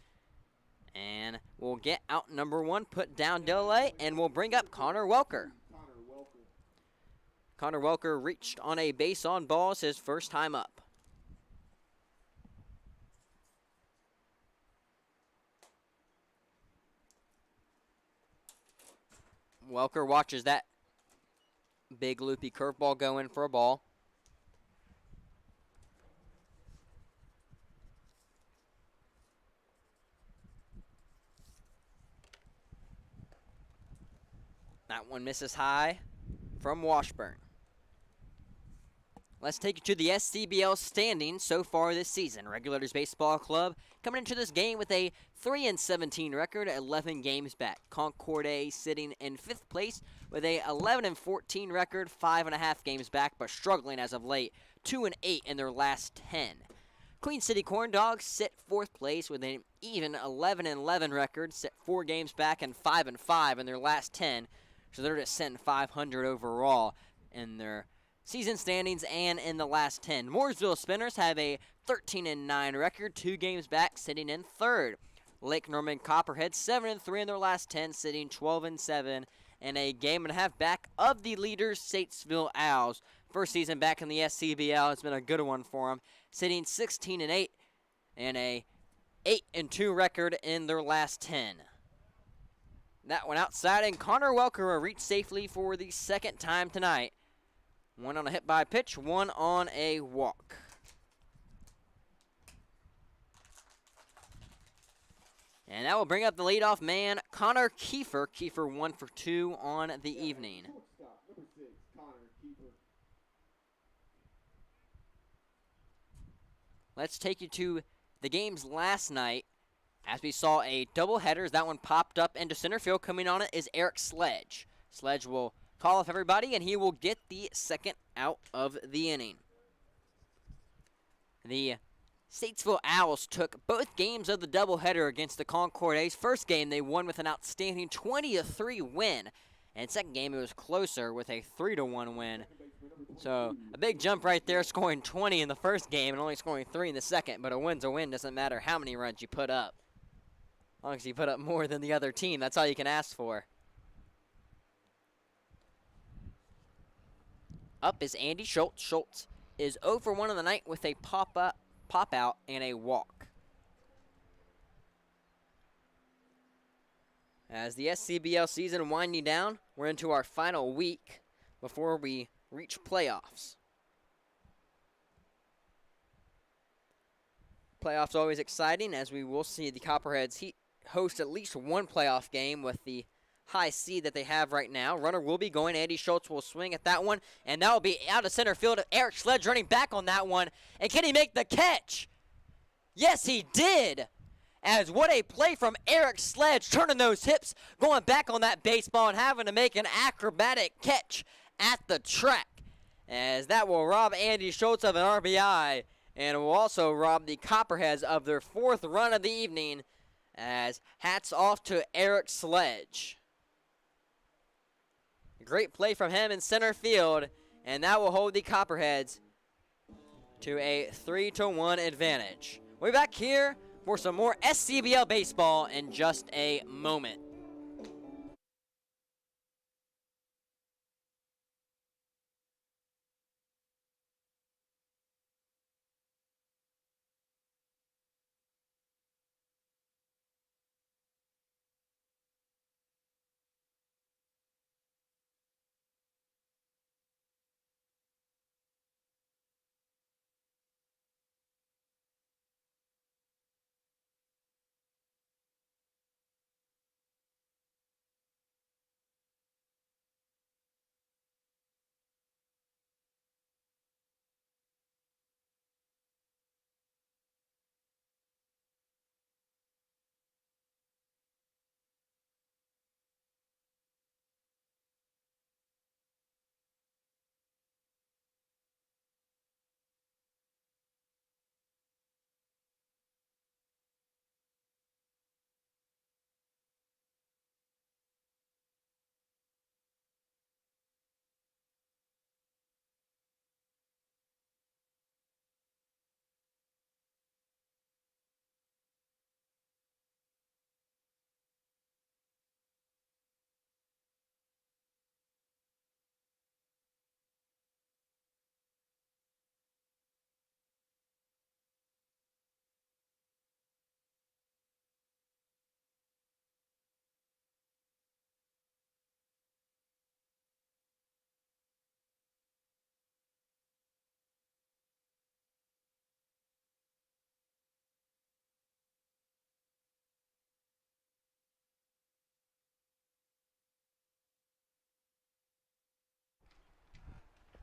And we'll get out number 1, put down Dillelay, and we'll bring up Connor Welker. Connor Welker reached on a base on balls his first time up. Welker watches that big loopy curveball go in for a ball. That one misses high from Washburn. Let's take you to the SCBL standings so far this season. Regulators Baseball Club coming into this game with a 3-17 record, 11 games back. Concordia sitting in 5th place with a 11-14 record, 5.5 games back, but struggling as of late, 2-8 in their last 10. Queen City Corn Dogs sit 4th place with an even 11-11 record, sit 4 games back and 5-5 in their last 10. So they're just sitting 500 overall. in their season standings and in the last 10. Mooresville Spinners have a 13-9 record, 2 games back, sitting in third. Lake Norman Copperheads 7-3 in their last 10, sitting 12-7, and a game and a half back of the leaders, Statesville Owls. First season back in the SCBL has been a good one for them, sitting 16-8 and a 8-2 record in their last 10. That one outside, and Connor Welker reached safely for the second time tonight. One on a hit by pitch, one on a walk. And that will bring up the leadoff man, Connor Kiefer. Kiefer 1 for 2 on the evening. Shortstop, number 6, Connor Keeper. Let's take you to the games last night. As we saw a doubleheader, as that one popped up into center field. Coming on it is Eric Sledge. Sledge will call off everybody, and he will get the second out of the inning. The Statesville Owls took both games of the doubleheader against the Concord A's. First game, they won with an outstanding 20-3 win. And second game, it was closer with a 3-1 win. So a big jump right there, scoring 20 in the first game and only scoring 3 in the second. But a win's a win, doesn't matter how many runs you put up. As long as you put up more than the other team, that's all you can ask for. Up is Andy Schultz. Schultz is 0 for 1 on the night with a pop out, and a walk. As the SCBL season winding down, we're into our final week before we reach playoffs. Playoffs always exciting, as we will see the Copperheads host at least one playoff game with the high seed that they have right now. Runner will be going. Andy Schultz will swing at that one, and that will be out of center field. Eric Sledge running back on that one, and can he make the catch? Yes, he did. As what a play from Eric Sledge, turning those hips, going back on that baseball and having to make an acrobatic catch at the track. As that will rob Andy Schultz of an RBI, and will also rob the Copperheads of their 4th run of the evening, as hats off to Eric Sledge. Great play from him in center field, and that will hold the Copperheads to a 3-1 advantage. We'll be back here for some more SCBL baseball in just a moment.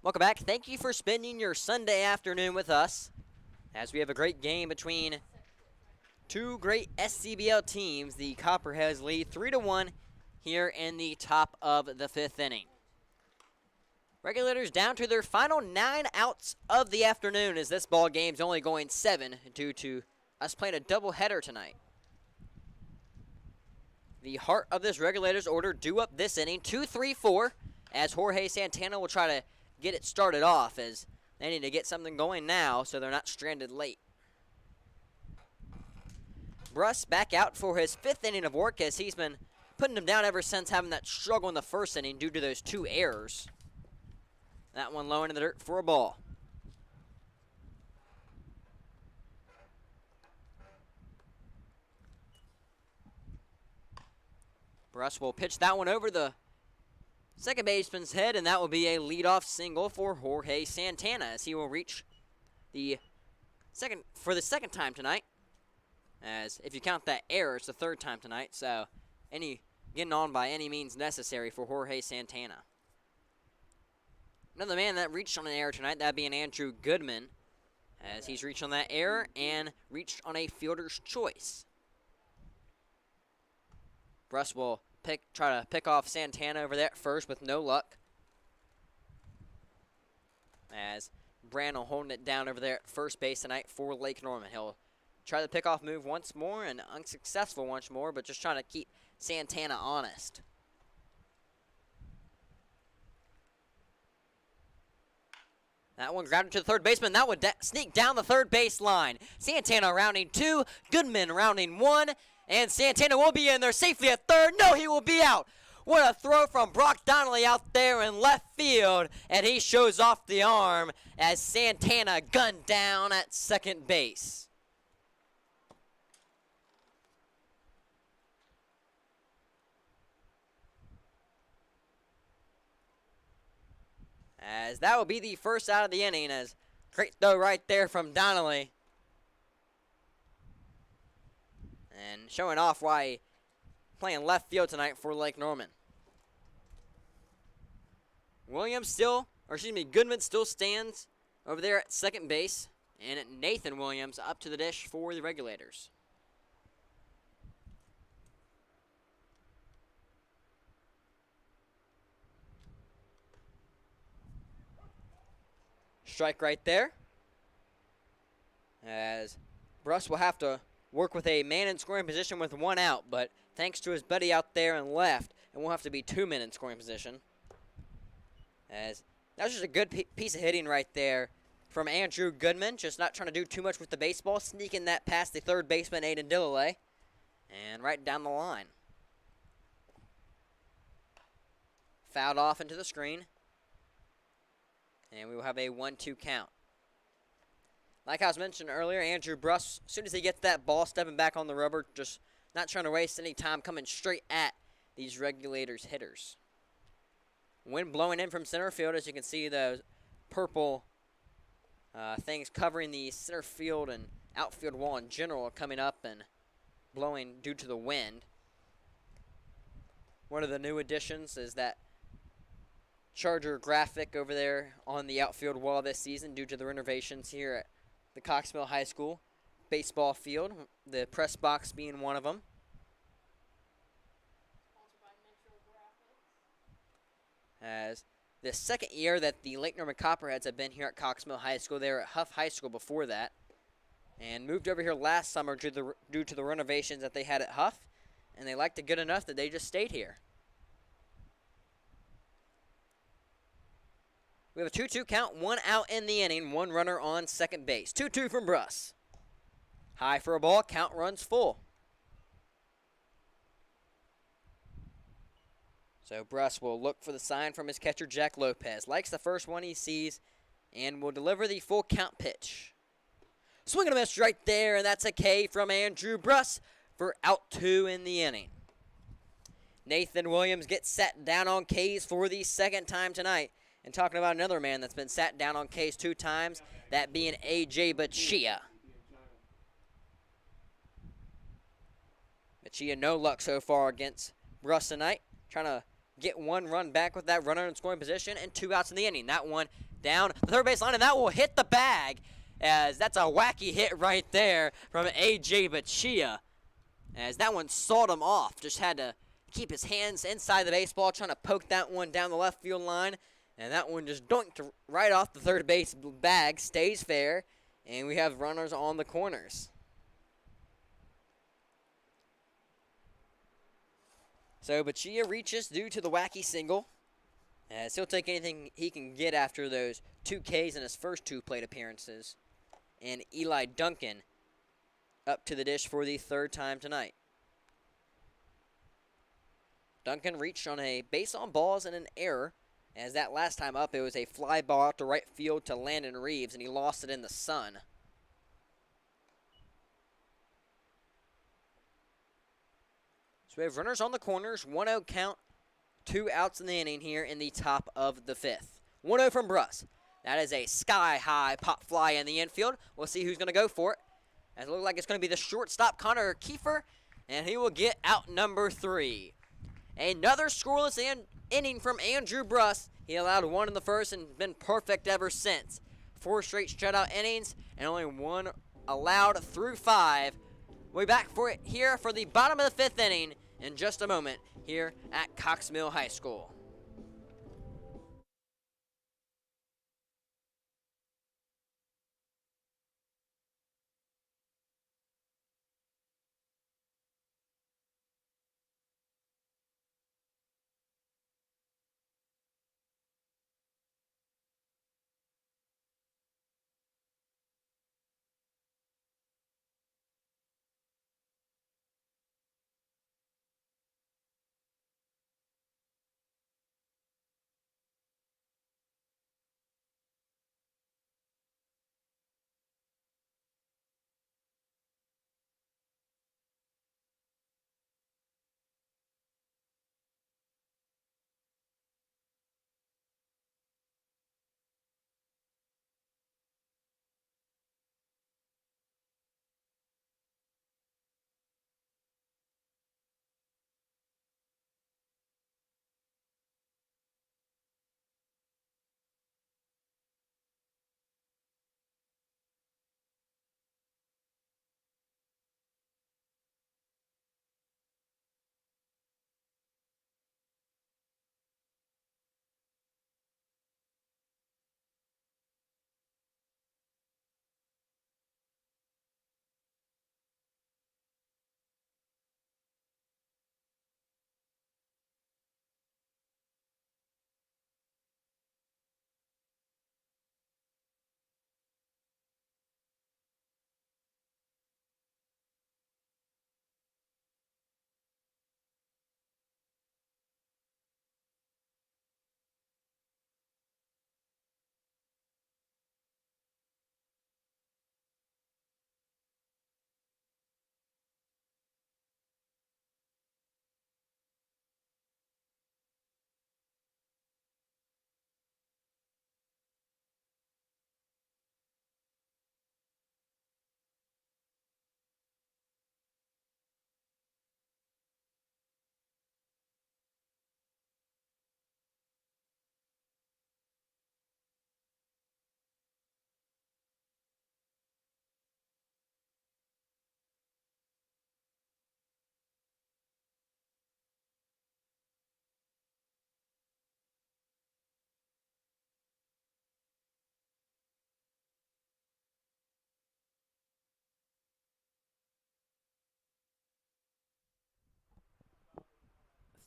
Welcome back. Thank you for spending your Sunday afternoon with us, as we have a great game between two great SCBL teams. The Copperheads lead 3-1 here in the top of the 5th inning. Regulators down to their final 9 outs of the afternoon, as this ball game's only going 7 due to us playing a doubleheader tonight. The heart of this Regulators order due up this inning, 2-3-4, as Jorge Santana will try to get it started off, as they need to get something going now so they're not stranded late. Bruss back out for his 5th inning of work, as he's been putting him down ever since having that struggle in the 1st inning due to those 2 errors. That one low into the dirt for a ball. Bruss will pitch that one over the second baseman's head, and that will be a leadoff single for Jorge Santana, as he will reach the second time tonight. As if you count that error, it's the 3rd time tonight. So getting on by any means necessary for Jorge Santana. Another man that reached on an error tonight, that'd be an Andrew Goodman, as he's reached on that error and reached on a fielder's choice. Bruss will try to pick off Santana over there at first with no luck, as Brandel holding it down over there at first base tonight for Lake Norman. He'll try the pickoff move once more, and unsuccessful once more, but just trying to keep Santana honest. That one grounded to the third baseman. That would sneak down the third base line. Santana rounding 2, Goodman rounding 1, and Santana will be in there safely at third. No, he will be out. What a throw from Brock Donnelly out there in left field, and he shows off the arm as Santana gunned down at second base. As that will be the first out of the inning, as great throw right there from Donnelly. And showing off why playing left field tonight for Lake Norman. Goodman still stands over there at second base, and Nathan Williams up to the dish for the Regulators. Strike right there, as Bruss will have to work with a man in scoring position with 1 out, but thanks to his buddy out there and left, it won't have to be 2 men in scoring position. As that was just a good piece of hitting right there from Andrew Goodman, just not trying to do too much with the baseball, sneaking that past the third baseman, Aiden Dillelay, and right down the line. Fouled off into the screen, and we will have a 1-2 count. Like I was mentioning earlier, Andrew Bruss, as soon as he gets that ball, stepping back on the rubber, just not trying to waste any time, coming straight at these Regulators hitters. Wind blowing in from center field, as you can see those purple things covering the center field and outfield wall in general coming up and blowing due to the wind. One of the new additions is that Charger graphic over there on the outfield wall this season due to the renovations here at the Cox Mill High School baseball field, the press box being one of them. As the second year that the Lake Norman Copperheads have been here at Cox Mill High School, they were at Huff High School before that, and moved over here last summer due to the renovations that they had at Huff, and they liked it good enough that they just stayed here. We have a 2-2 count, 1 out in the inning, 1 runner on second base. 2-2 from Bruss. High for a ball, count runs full. So Bruss will look for the sign from his catcher, Jack Lopez. Likes the first one he sees and will deliver the full count pitch. Swing and a miss right there, and that's a K from Andrew Bruss for out 2 in the inning. Nathan Williams gets sat down on K's for the second time tonight. And talking about another man that's been sat down on K's 2 times, that being A.J. Bachia. Bachia no luck so far against Bruss tonight. Trying to get 1 run back with that runner in scoring position and 2 outs in the inning. That one down the third base line, and that will hit the bag, as that's a wacky hit right there from A.J. Bachia. As that one sawed him off. Just had to keep his hands inside the baseball, trying to poke that one down the left field line. And that one just dunked right off the third base bag, stays fair, and we have runners on the corners. So Bachia reaches due to the wacky single. As he'll take anything he can get after those 2 Ks in his first 2 plate appearances. And Eli Duncan up to the dish for the 3rd time tonight. Duncan reached on a base on balls and an error, as that last time up it was a fly ball out to right field to Landon Reeves, and he lost it in the sun. So we have runners on the corners, 1-0 count, 2 outs in the inning here in the top of the 5th. 1-0 from Bruss. That is a sky-high pop fly in the infield. We'll see who's going to go for it. As it looks like it's going to be the shortstop, Connor Kiefer, and he will get out number 3. Another scoreless inning from Andrew Bruss. He allowed 1 in the first and been perfect ever since. 4 straight shutout innings and only 1 allowed through 5. We'll be back for it here for the bottom of the 5th inning in just a moment here at Cox Mill High School.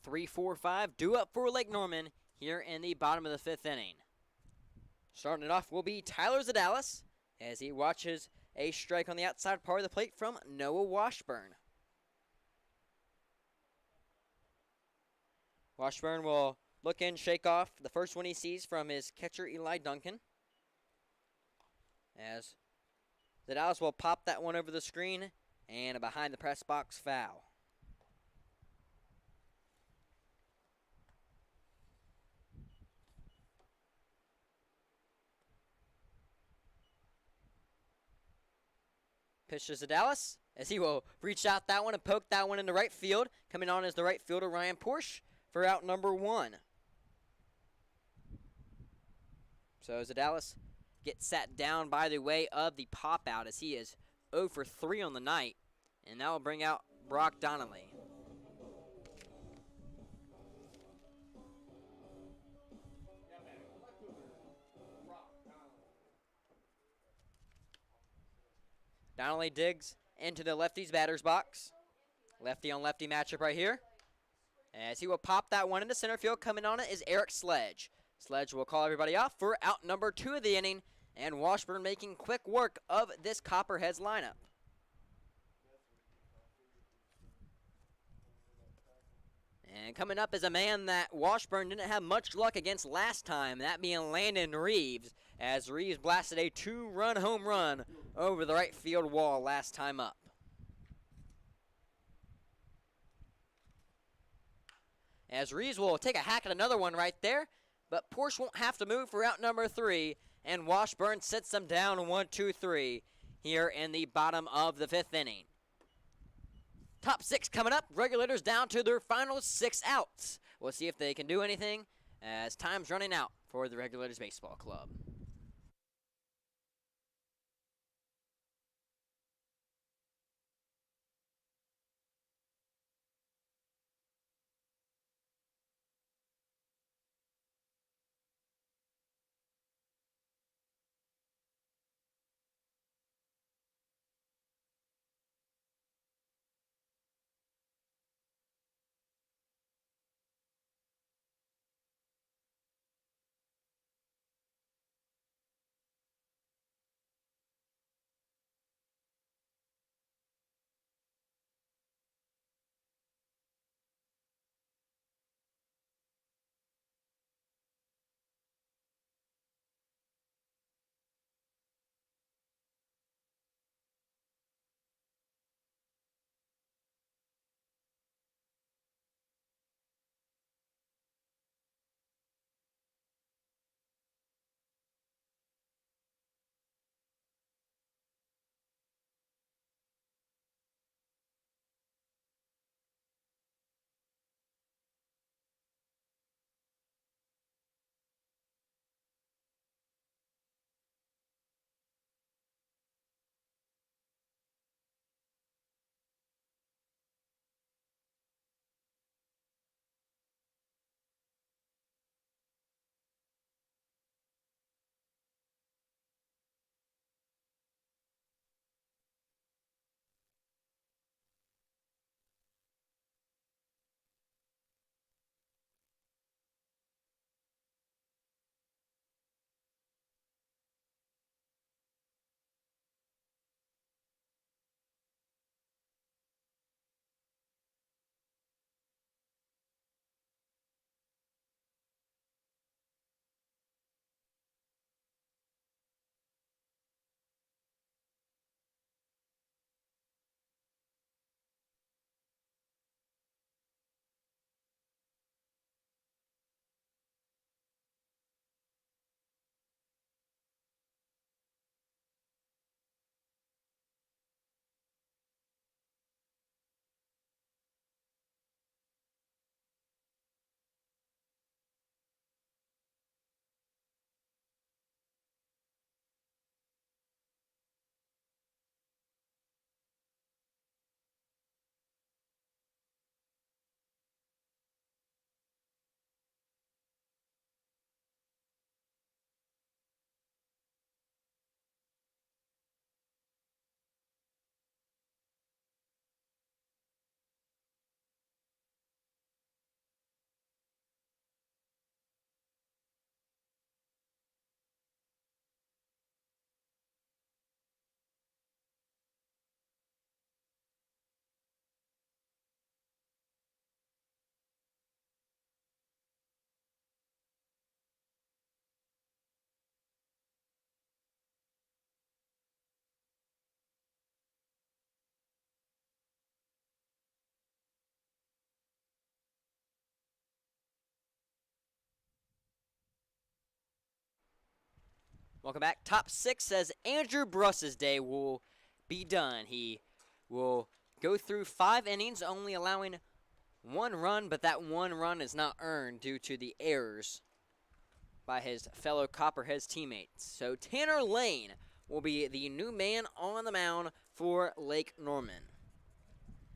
Three, 4, 5 due up for Lake Norman here in the bottom of the 5th inning. Starting it off will be Tyler Zadalis as he watches a strike on the outside part of the plate from Noah Washburn. Washburn will look in, shake off the first one he sees from his catcher Eli Duncan. As Zadalis will pop that one over the screen and a behind the press box foul. Pitch to Zadalis as he will reach out that one and poke that one into right field. Coming on is the right fielder Ryan Porsche for out number 1. So Zadalis gets sat down by the way of the pop out as he is 0 for 3 on the night. And that will bring out Brock Donnelly. Donnelly digs into the lefty's batter's box. Lefty on lefty matchup right here. As he will pop that one into center field. Coming on it is Eric Sledge. Sledge will call everybody off for out number 2 of the inning, and Washburn making quick work of this Copperheads lineup. And coming up is a man that Washburn didn't have much luck against last time, that being Landon Reeves, as Reeves blasted a 2-run home run over the right field wall last time up. As Reeves will take a hack at another one right there, but Porsche won't have to move for out number 3, and Washburn sits them down 1-2-3 here in the bottom of the 5th inning. Top 6 coming up. Regulators down to their final 6 outs. We'll see if they can do anything as time's running out for the Regulators Baseball Club. Welcome back. Top 6 says Andrew Bruss's day will be done. He will go through 5 innings, only allowing 1 run, but that 1 run is not earned due to the errors by his fellow Copperheads teammates. So Tanner Lane will be the new man on the mound for Lake Norman.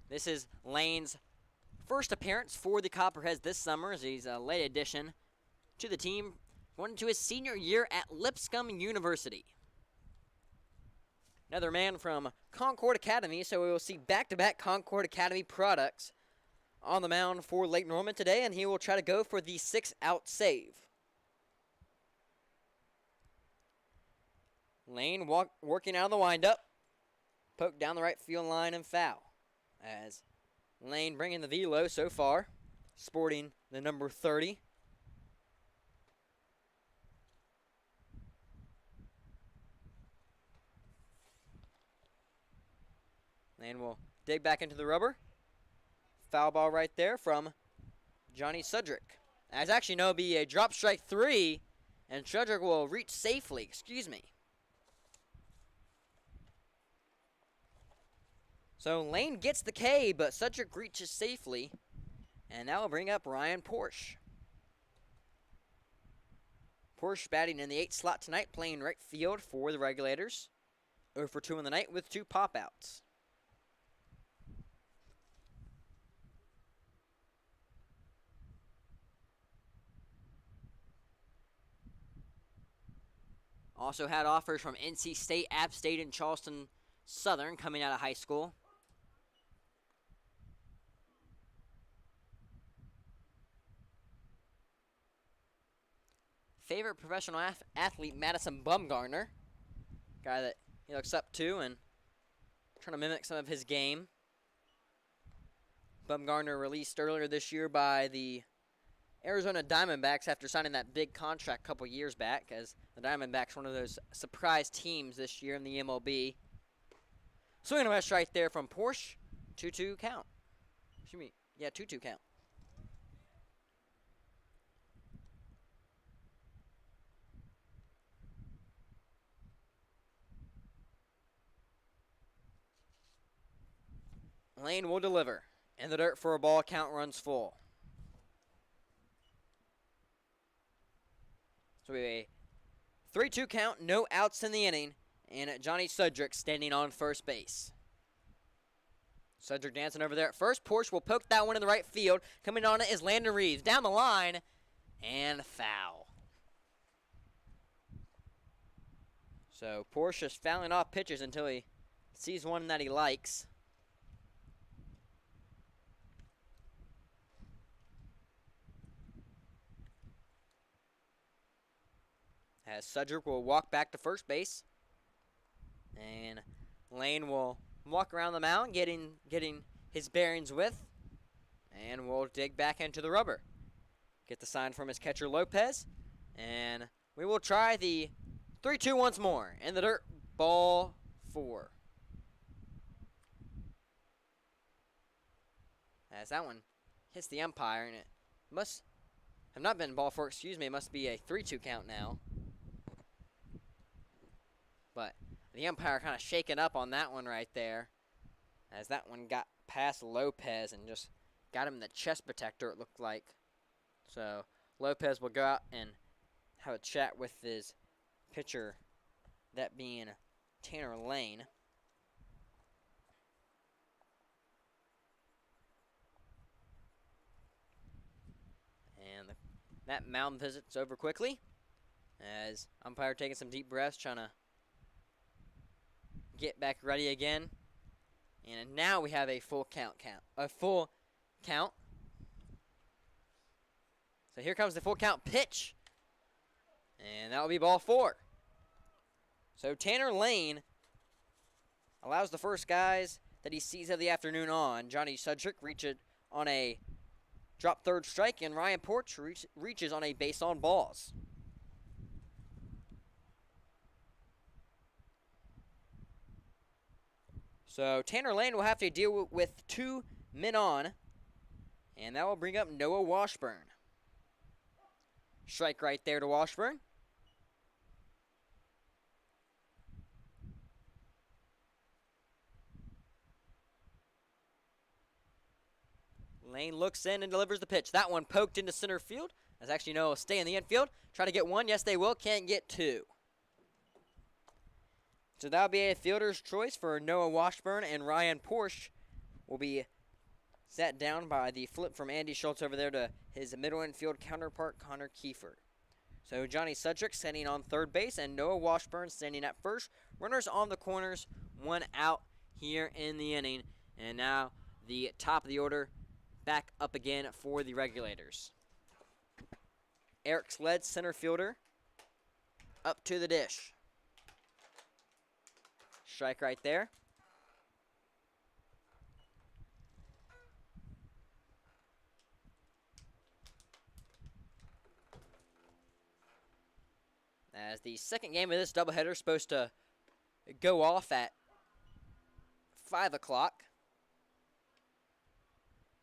This is Lane's first appearance for the Copperheads this summer, as he's a late addition to the team, going into his senior year at Lipscomb University. Another man from Concord Academy, so we will see back-to-back Concord Academy products on the mound for Lake Norman today, and he will try to go for the 6-out save. Lane working out of the windup. Poke down the right field line and foul. As Lane bringing the velo so far, sporting the number 30. Lane will dig back into the rubber. Foul ball right there from Johnny Sudrick. As actually no, be a drop strike 3, and Sudrick will reach safely. Excuse me. So Lane gets the K, but Sudrick reaches safely, and that will bring up Ryan Porsche. Porsche batting in the 8th slot tonight, playing right field for the Regulators. 0 for 2 in the night with 2 pop-outs. Also had offers from NC State, App State, and Charleston Southern coming out of high school. Favorite professional athlete, Madison Bumgarner. Guy that he looks up to and trying to mimic some of his game. Bumgarner released earlier this year by the Arizona Diamondbacks after signing that big contract a couple years back, as the Diamondbacks one of those surprise teams this year in the MLB. Swinging a west right there from Porsche. 2-2 count. Excuse me. Yeah, 2-2 count. Lane will deliver. In the dirt for a ball. Count runs full. So we have a 3-2 count. No outs in the inning. And Johnny Sudrick standing on first base. Sudrick dancing over there at first. Porsche will poke that one in the right field. Coming on it is Landon Reeves. Down the line. And foul. So Porsche just fouling off pitches until he sees one that he likes. As Sudrick will walk back to first base. And Lane will walk around the mound, getting his bearings with. And will dig back into the rubber. Get the sign from his catcher Lopez. And we will try the 3-2 once more. In the dirt, ball 4. As that one hits the umpire, and it must have not been ball 4, excuse me. It must be a 3-2 count now. But the umpire kind of shaken up on that one right there, as that one got past Lopez and just got him in the chest protector, it looked like. So Lopez will go out and have a chat with his pitcher, that being Tanner Lane. And that mound visit's over quickly, as umpire taking some deep breaths, trying to get back ready again. And now we have a full count. So here comes the full count pitch. And that will be ball 4. So Tanner Lane allows the first guys that he sees of the afternoon on. Johnny Sudrick reaches on a drop third strike, and Ryan Porsche reaches on a base on balls. So Tanner Lane will have to deal with 2 men on, and that will bring up Noah Washburn. Strike right there to Washburn. Lane looks in and delivers the pitch. That one poked into center field. That's actually Noah stay in the infield. Try to get 1. Yes, they will. Can't get 2. So that'll be a fielder's choice for Noah Washburn, and Ryan Porsche will be sat down by the flip from Andy Schultz over there to his middle infield counterpart, Connor Kiefer. So Johnny Sudrick standing on third base, and Noah Washburn standing at first. Runners on the corners, 1 out here in the inning. And now the top of the order back up again for the Regulators. Eric Sled, center fielder, up to the dish. Strike right there. As the second game of this doubleheader is supposed to go off at 5 o'clock.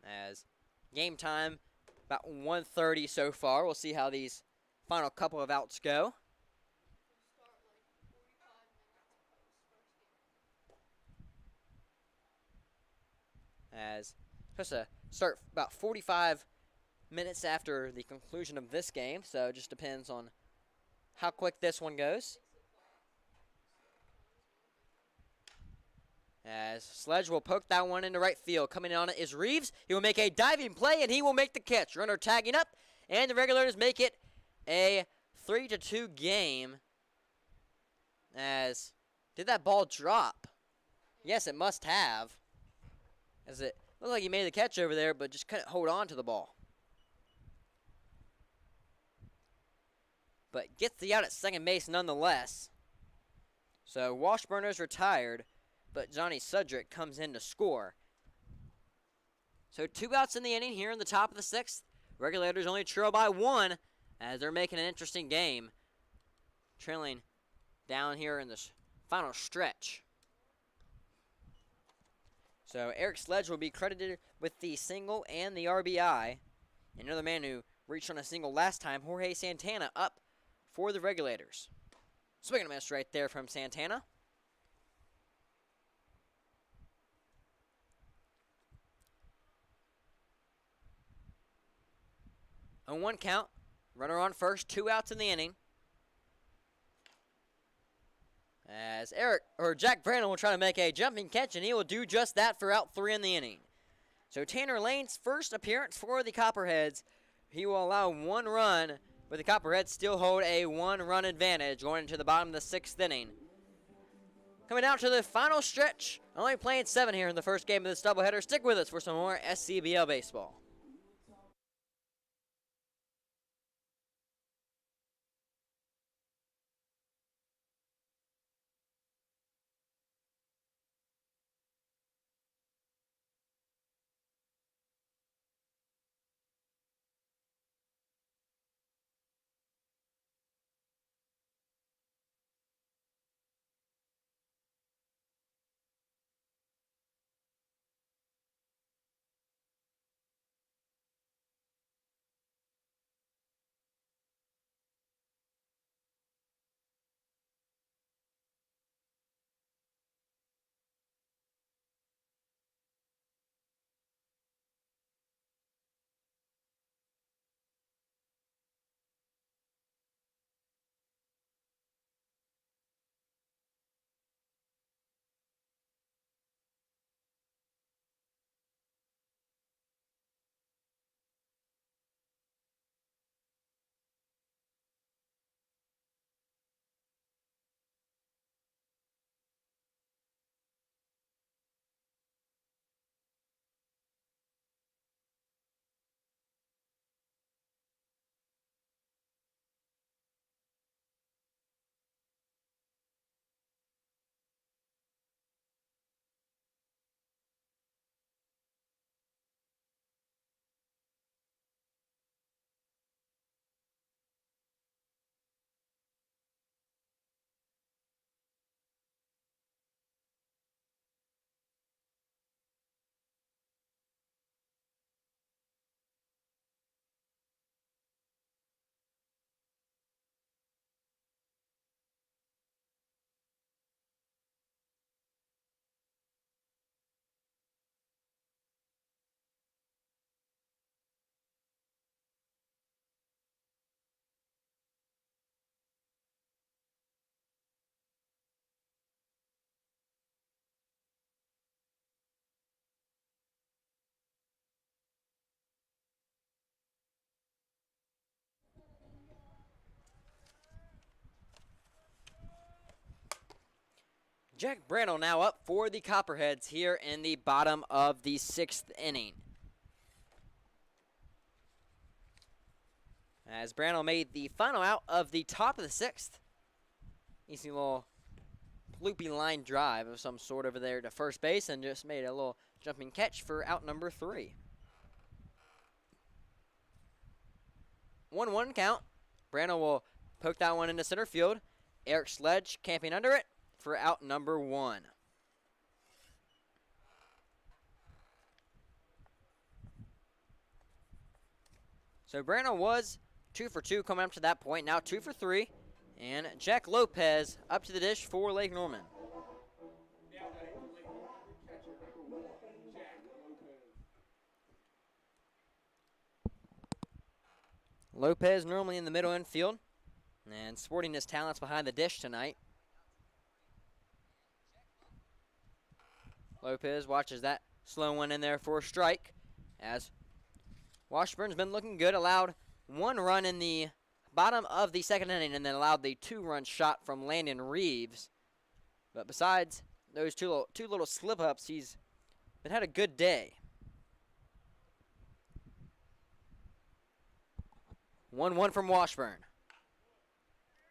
As game time about 1:30 so far. We'll see how these final couple of outs go. Start like 45 minutes post first game. As supposed to start about 45 minutes after the conclusion of this game, so it just depends on how quick this one goes. As Sledge will poke that one into right field. Coming on it is Reeves. He will make a diving play, and he will make the catch. Runner tagging up, and the Regulators make it a 3-2 game. As, did that ball drop? Yes, it must have. As it looked like he made the catch over there, but just couldn't hold on to the ball. But gets the out at second base nonetheless. So Washburner's retired, but Johnny Sudrick comes in to score. So 2 outs in the inning here in the top of the 6th. Regulators only trail by 1 as they're making an interesting game. Trailing down here in the final stretch. So Eric Sledge will be credited with the single and the RBI. Another man who reached on a single last time, Jorge Santana, up for the Regulators. Swing and a miss right there from Santana. On 1 count, runner on first, 2 outs in the inning. As Jack Brandon will try to make a jumping catch, and he will do just that for out 3 in the inning. So Tanner Lane's first appearance for the Copperheads. He will allow 1 run, but the Copperheads still hold a 1-run advantage going into the bottom of the 6th inning. Coming down to the final stretch, only playing 7 here in the first game of this doubleheader. Stick with us for some more SCBL baseball. Jack Brandel now up for the Copperheads here in the bottom of the 6th inning. as Brano made the final out of the top of the 6th. Easy little loopy line drive of some sort over there to first base and just made a little jumping catch for out number 3. 1-1 count. Brano will poke that one into center field. Eric Sledge camping under it for out number 1. So Brano was 2 for 2 coming up to that point. Now 2 for 3. And Jack Lopez up to the dish for Lake Norman. Now batting for Lake Norman, catcher number 1, Jack Lopez. Lopez normally in the middle infield and sporting his talents behind the dish tonight. Lopez watches that slow one in there for a strike as Washburn's been looking good. Allowed 1 run in the bottom of the 2nd inning and then allowed the 2-run shot from Landon Reeves. But besides those two little slip-ups, he's been had a good day. 1-1 from Washburn.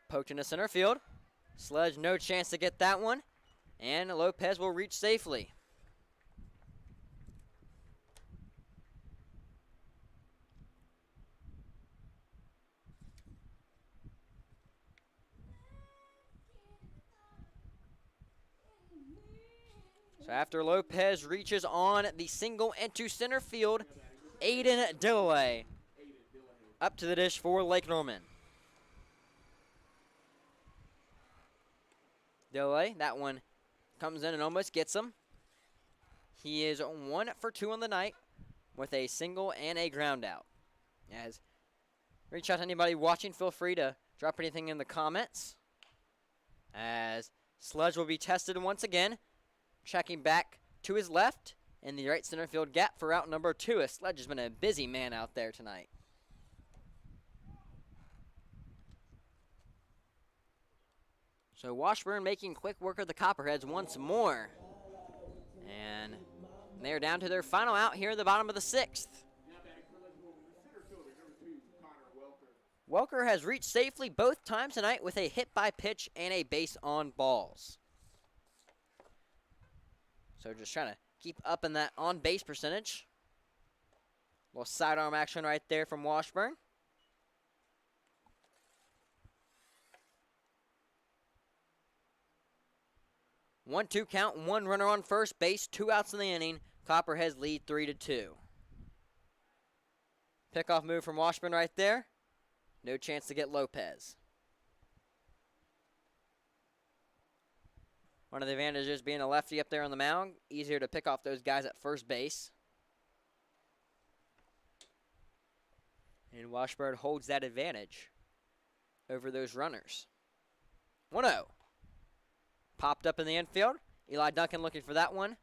Poked into center field. Sledge no chance to get that one. And Lopez will reach safely. So after Lopez reaches on the single into center field, Aiden Dillaway up to the dish for Lake Norman. Dillaway, that one comes in and almost gets him. He is 1 for 2 on the night with a single and a ground out. As reach out to anybody watching, feel free to drop anything in the comments. As Sledge will be tested once again. Checking back to his left in the right center field gap for out number 2. Sledge has been a busy man out there tonight. So Washburn making quick work of the Copperheads once more. And they're down to their final out here at the bottom of the 6th. Now batting for Lake Norman, the center fielder, number 2, Connor Welker. Welker has reached safely both times tonight with a hit by pitch and a base on balls. So just trying to keep up in that on-base percentage. Little sidearm action right there from Washburn. One-two count, 1 runner on first base, 2 outs in the inning. Copperheads lead 3-2. Pickoff move from Washburn right there. No chance to get Lopez. One of the advantages being a lefty up there on the mound, easier to pick off those guys at first base. And Washburn holds that advantage over those runners. 1-0. Popped up in the infield. Eli Duncan looking for that one,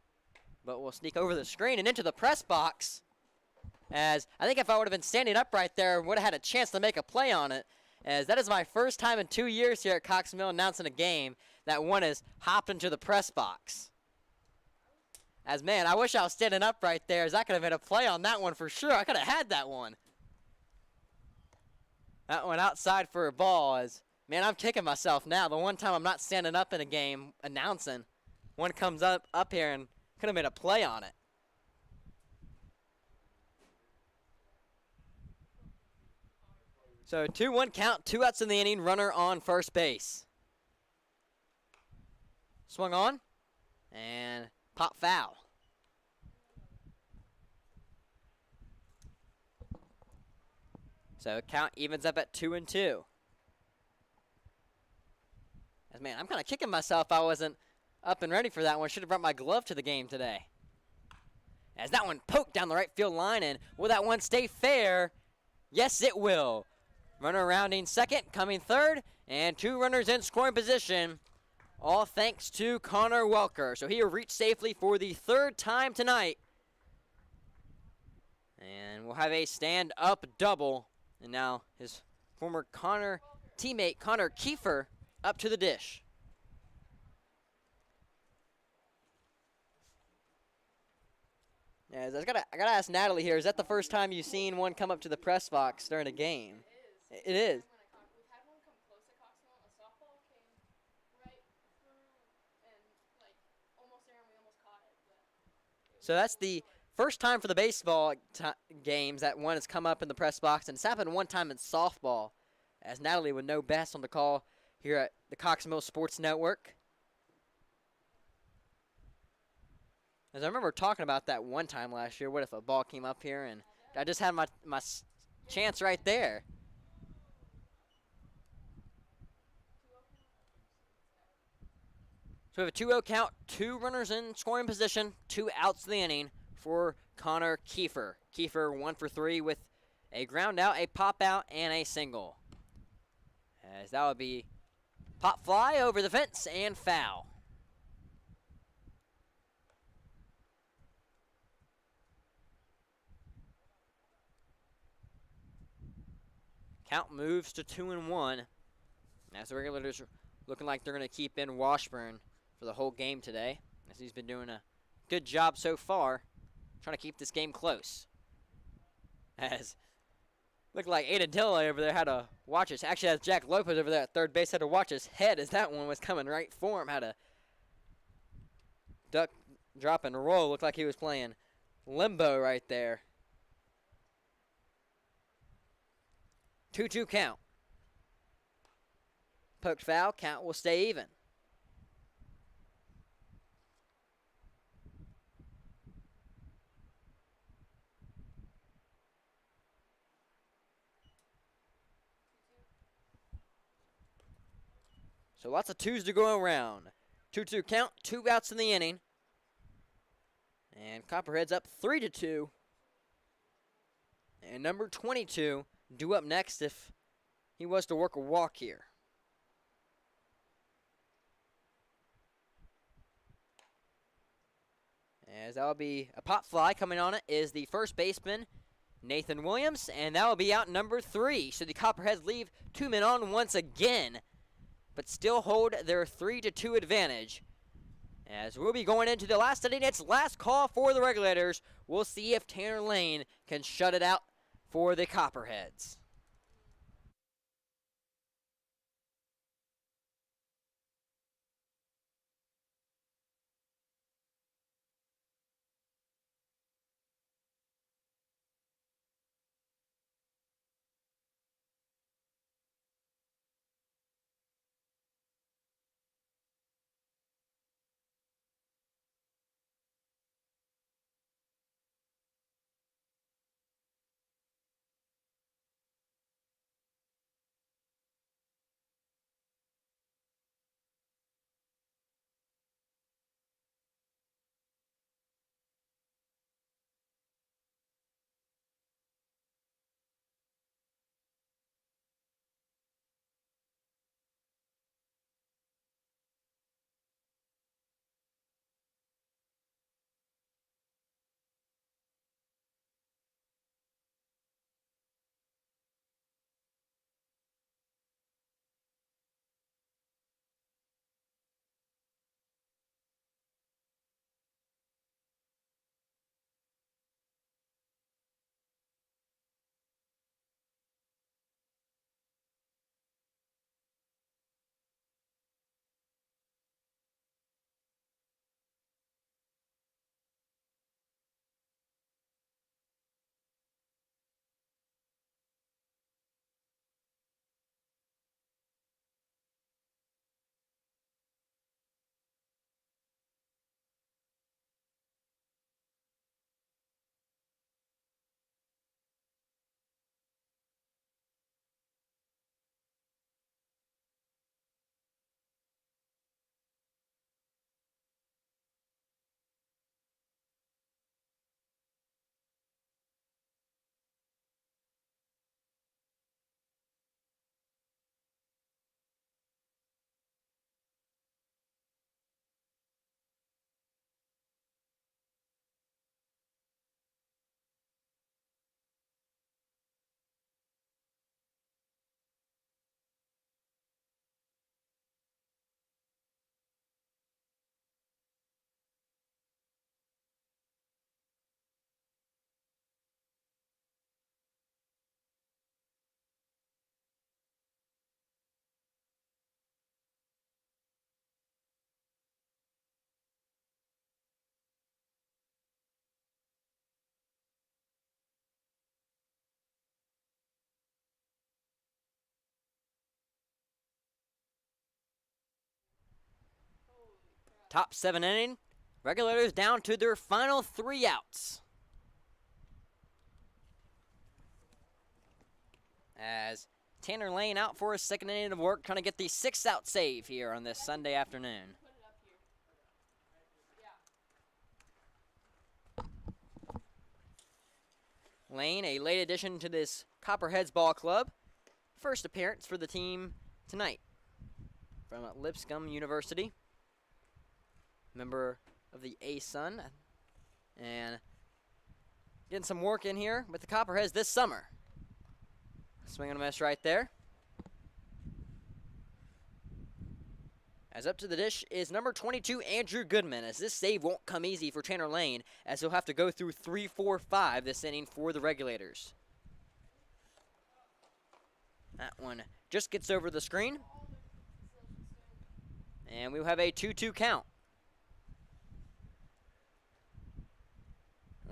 but will sneak over the screen and into the press box. As I think if I would have been standing up right there, would have had a chance to make a play on it. As that is my first time in 2 years here at Cox Mill announcing a game that one has hopped into the press box. As, man, I wish I was standing up right there, as I could have made a play on that one for sure. I could have had that one. That one outside for a ball. As, man, I'm kicking myself now. The one time I'm not standing up in a game announcing, one comes up here and could have made a play on it. So 2-1 count, 2 outs in the inning, runner on first base. Swung on, and pop foul. So count evens up at 2-2. As, man, I'm kind of kicking myself I wasn't up and ready for that one. Should have brought my glove to the game today. As that one poked down the right field line, and will that one stay fair? Yes, it will. Runner rounding second, coming third, and 2 runners in scoring position, all thanks to Connor Welker. So he will reach safely for the 3rd time tonight. And we'll have a stand-up double. And now his former Connor teammate, Connor Kiefer, up to the dish. Yeah, I gotta ask Natalie here, is that the first time you've seen one come up to the press box during a game? It is. We've had one come close to Coxwell. A softball came right through and like almost there, and we almost caught it. But So that's the first time for the baseball games that one has come up in the press box, and it's happened one time in softball, as Natalie would know best on the call here at the Cox Mill Sports Network. As I remember talking about that one time last year, what if a ball came up here, and I just had my chance right there. So we have a 2-0 count, 2 runners in scoring position, 2 outs in the inning for Connor Kiefer. Kiefer 1 for 3 with a ground out, a pop out, and a single. As that would be pop fly over the fence and foul. Count moves to 2-1. As the Regulators are looking like they're going to keep in Washburn for the whole game today, as he's been doing a good job so far trying to keep this game close. As looked like Aiden Dillon over there had to watch his. Actually, as Jack Lopez over there at third base had to watch his head as that one was coming right for him. Had to duck, drop, and roll. Looked like he was playing limbo right there. 2-2 count. Poked foul. Count will stay even. So lots of twos to go around. 2-2 count, 2 outs in the inning. And Copperheads up 3-2. And number 22 due up next if he was to work a walk here. As that will be a pop fly coming on it is the first baseman, Nathan Williams, and that will be out number 3. So the Copperheads leave 2 men on once again, but still hold their 3-2 advantage. As we'll be going into the last inning, it's last call for the Regulators. We'll see if Tanner Lane can shut it out for the Copperheads. Top 7 inning. Regulators down to their final 3 outs. As Tanner Lane out for his second inning of work, trying to get the 6-out save here on this Sunday afternoon. Put it up here. Yeah. Lane, a late addition to this Copperheads ball club. First appearance for the team tonight from Lipscomb University. Member of the A-Sun. And getting some work in here with the Copperheads this summer. Swing and a miss right there. As up to the dish is number 22, Andrew Goodman, as this save won't come easy for Tanner Lane, as he'll have to go through 3, 4, 5 this inning for the Regulators. That one just gets over the screen. And we'll have a 2-2 count.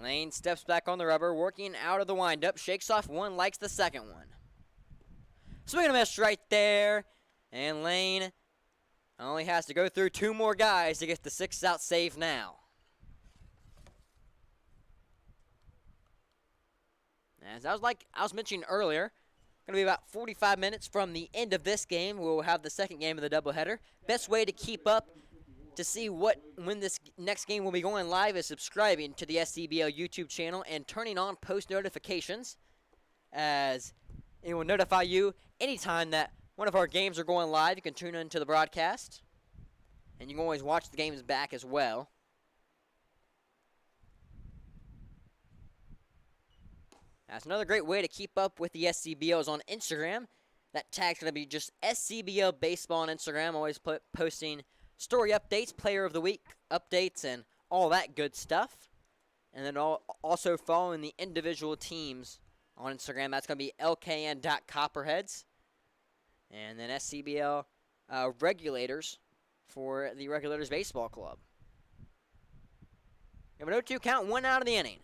Lane steps back on the rubber, working out of the windup, shakes off one, likes the second one. Swing and a miss right there, and Lane only has to go through 2 more guys to get the 6-out save now. As I was mentioning earlier, going to be about 45 minutes from the end of this game. We'll have the second game of the doubleheader. Best way to keep up to see when this next game will be going live is subscribing to the SCBL YouTube channel and turning on post notifications, as it will notify you anytime that one of our games are going live. You can tune into the broadcast, and you can always watch the games back as well. That's another great way to keep up with the SCBLs on Instagram. That tag's going to be just SCBL Baseball on Instagram, always posting story updates, player of the week updates, and all that good stuff. And then also following the individual teams on Instagram. That's going to be LKN.Copperheads. And then SCBL Regulators for the Regulators Baseball Club. We have an 0-2 count, 1 out of the inning.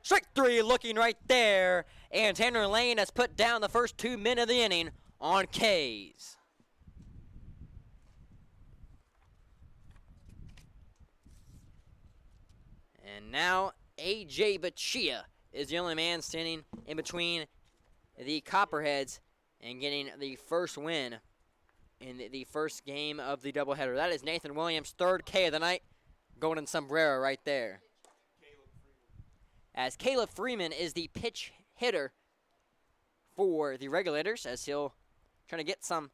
Strike 3 looking right there. And Tanner Lane has put down the first 2 men of the inning on K's. And now A.J. Bachia is the only man standing in between the Copperheads and getting the first win in the first game of the doubleheader. That is Nathan Williams' 3rd K of the night. Golden sombrero right there. As Caleb Freeman is the pitch hitter for the Regulators, as he'll trying to get some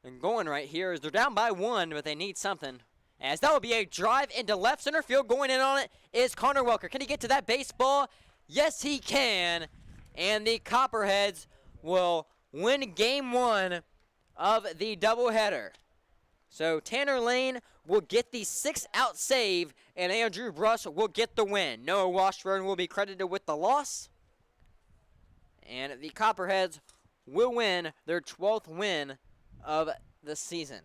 and going right here, as they're down by 1, but they need something. As that will be a drive into left center field. Going in on it is Connor Welker. Can he get to that baseball? Yes, he can. And the Copperheads will win game 1 of the doubleheader. So Tanner Lane will get the 6-out save, and Andrew Bruss will get the win. Noah Washburn will be credited with the loss. And the Copperheads will win their 12th win of the season.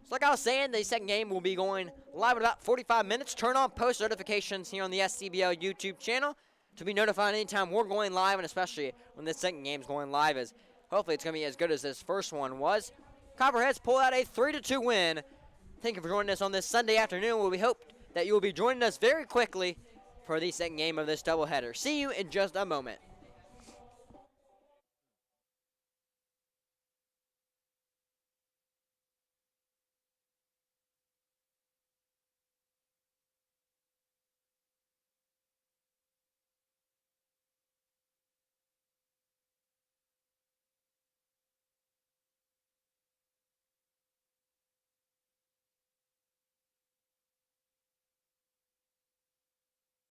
So like I was saying, the second game will be going live in about 45 minutes. Turn on post notifications here on the SCBL YouTube channel to be notified anytime we're going live, and especially when the second game is going live, as hopefully it's going to be as good as this first one was. Copperheads pull out a 3-2 win. Thank you for joining us on this Sunday afternoon. We hope that you will be joining us very quickly for the second game of this doubleheader. See you in just a moment.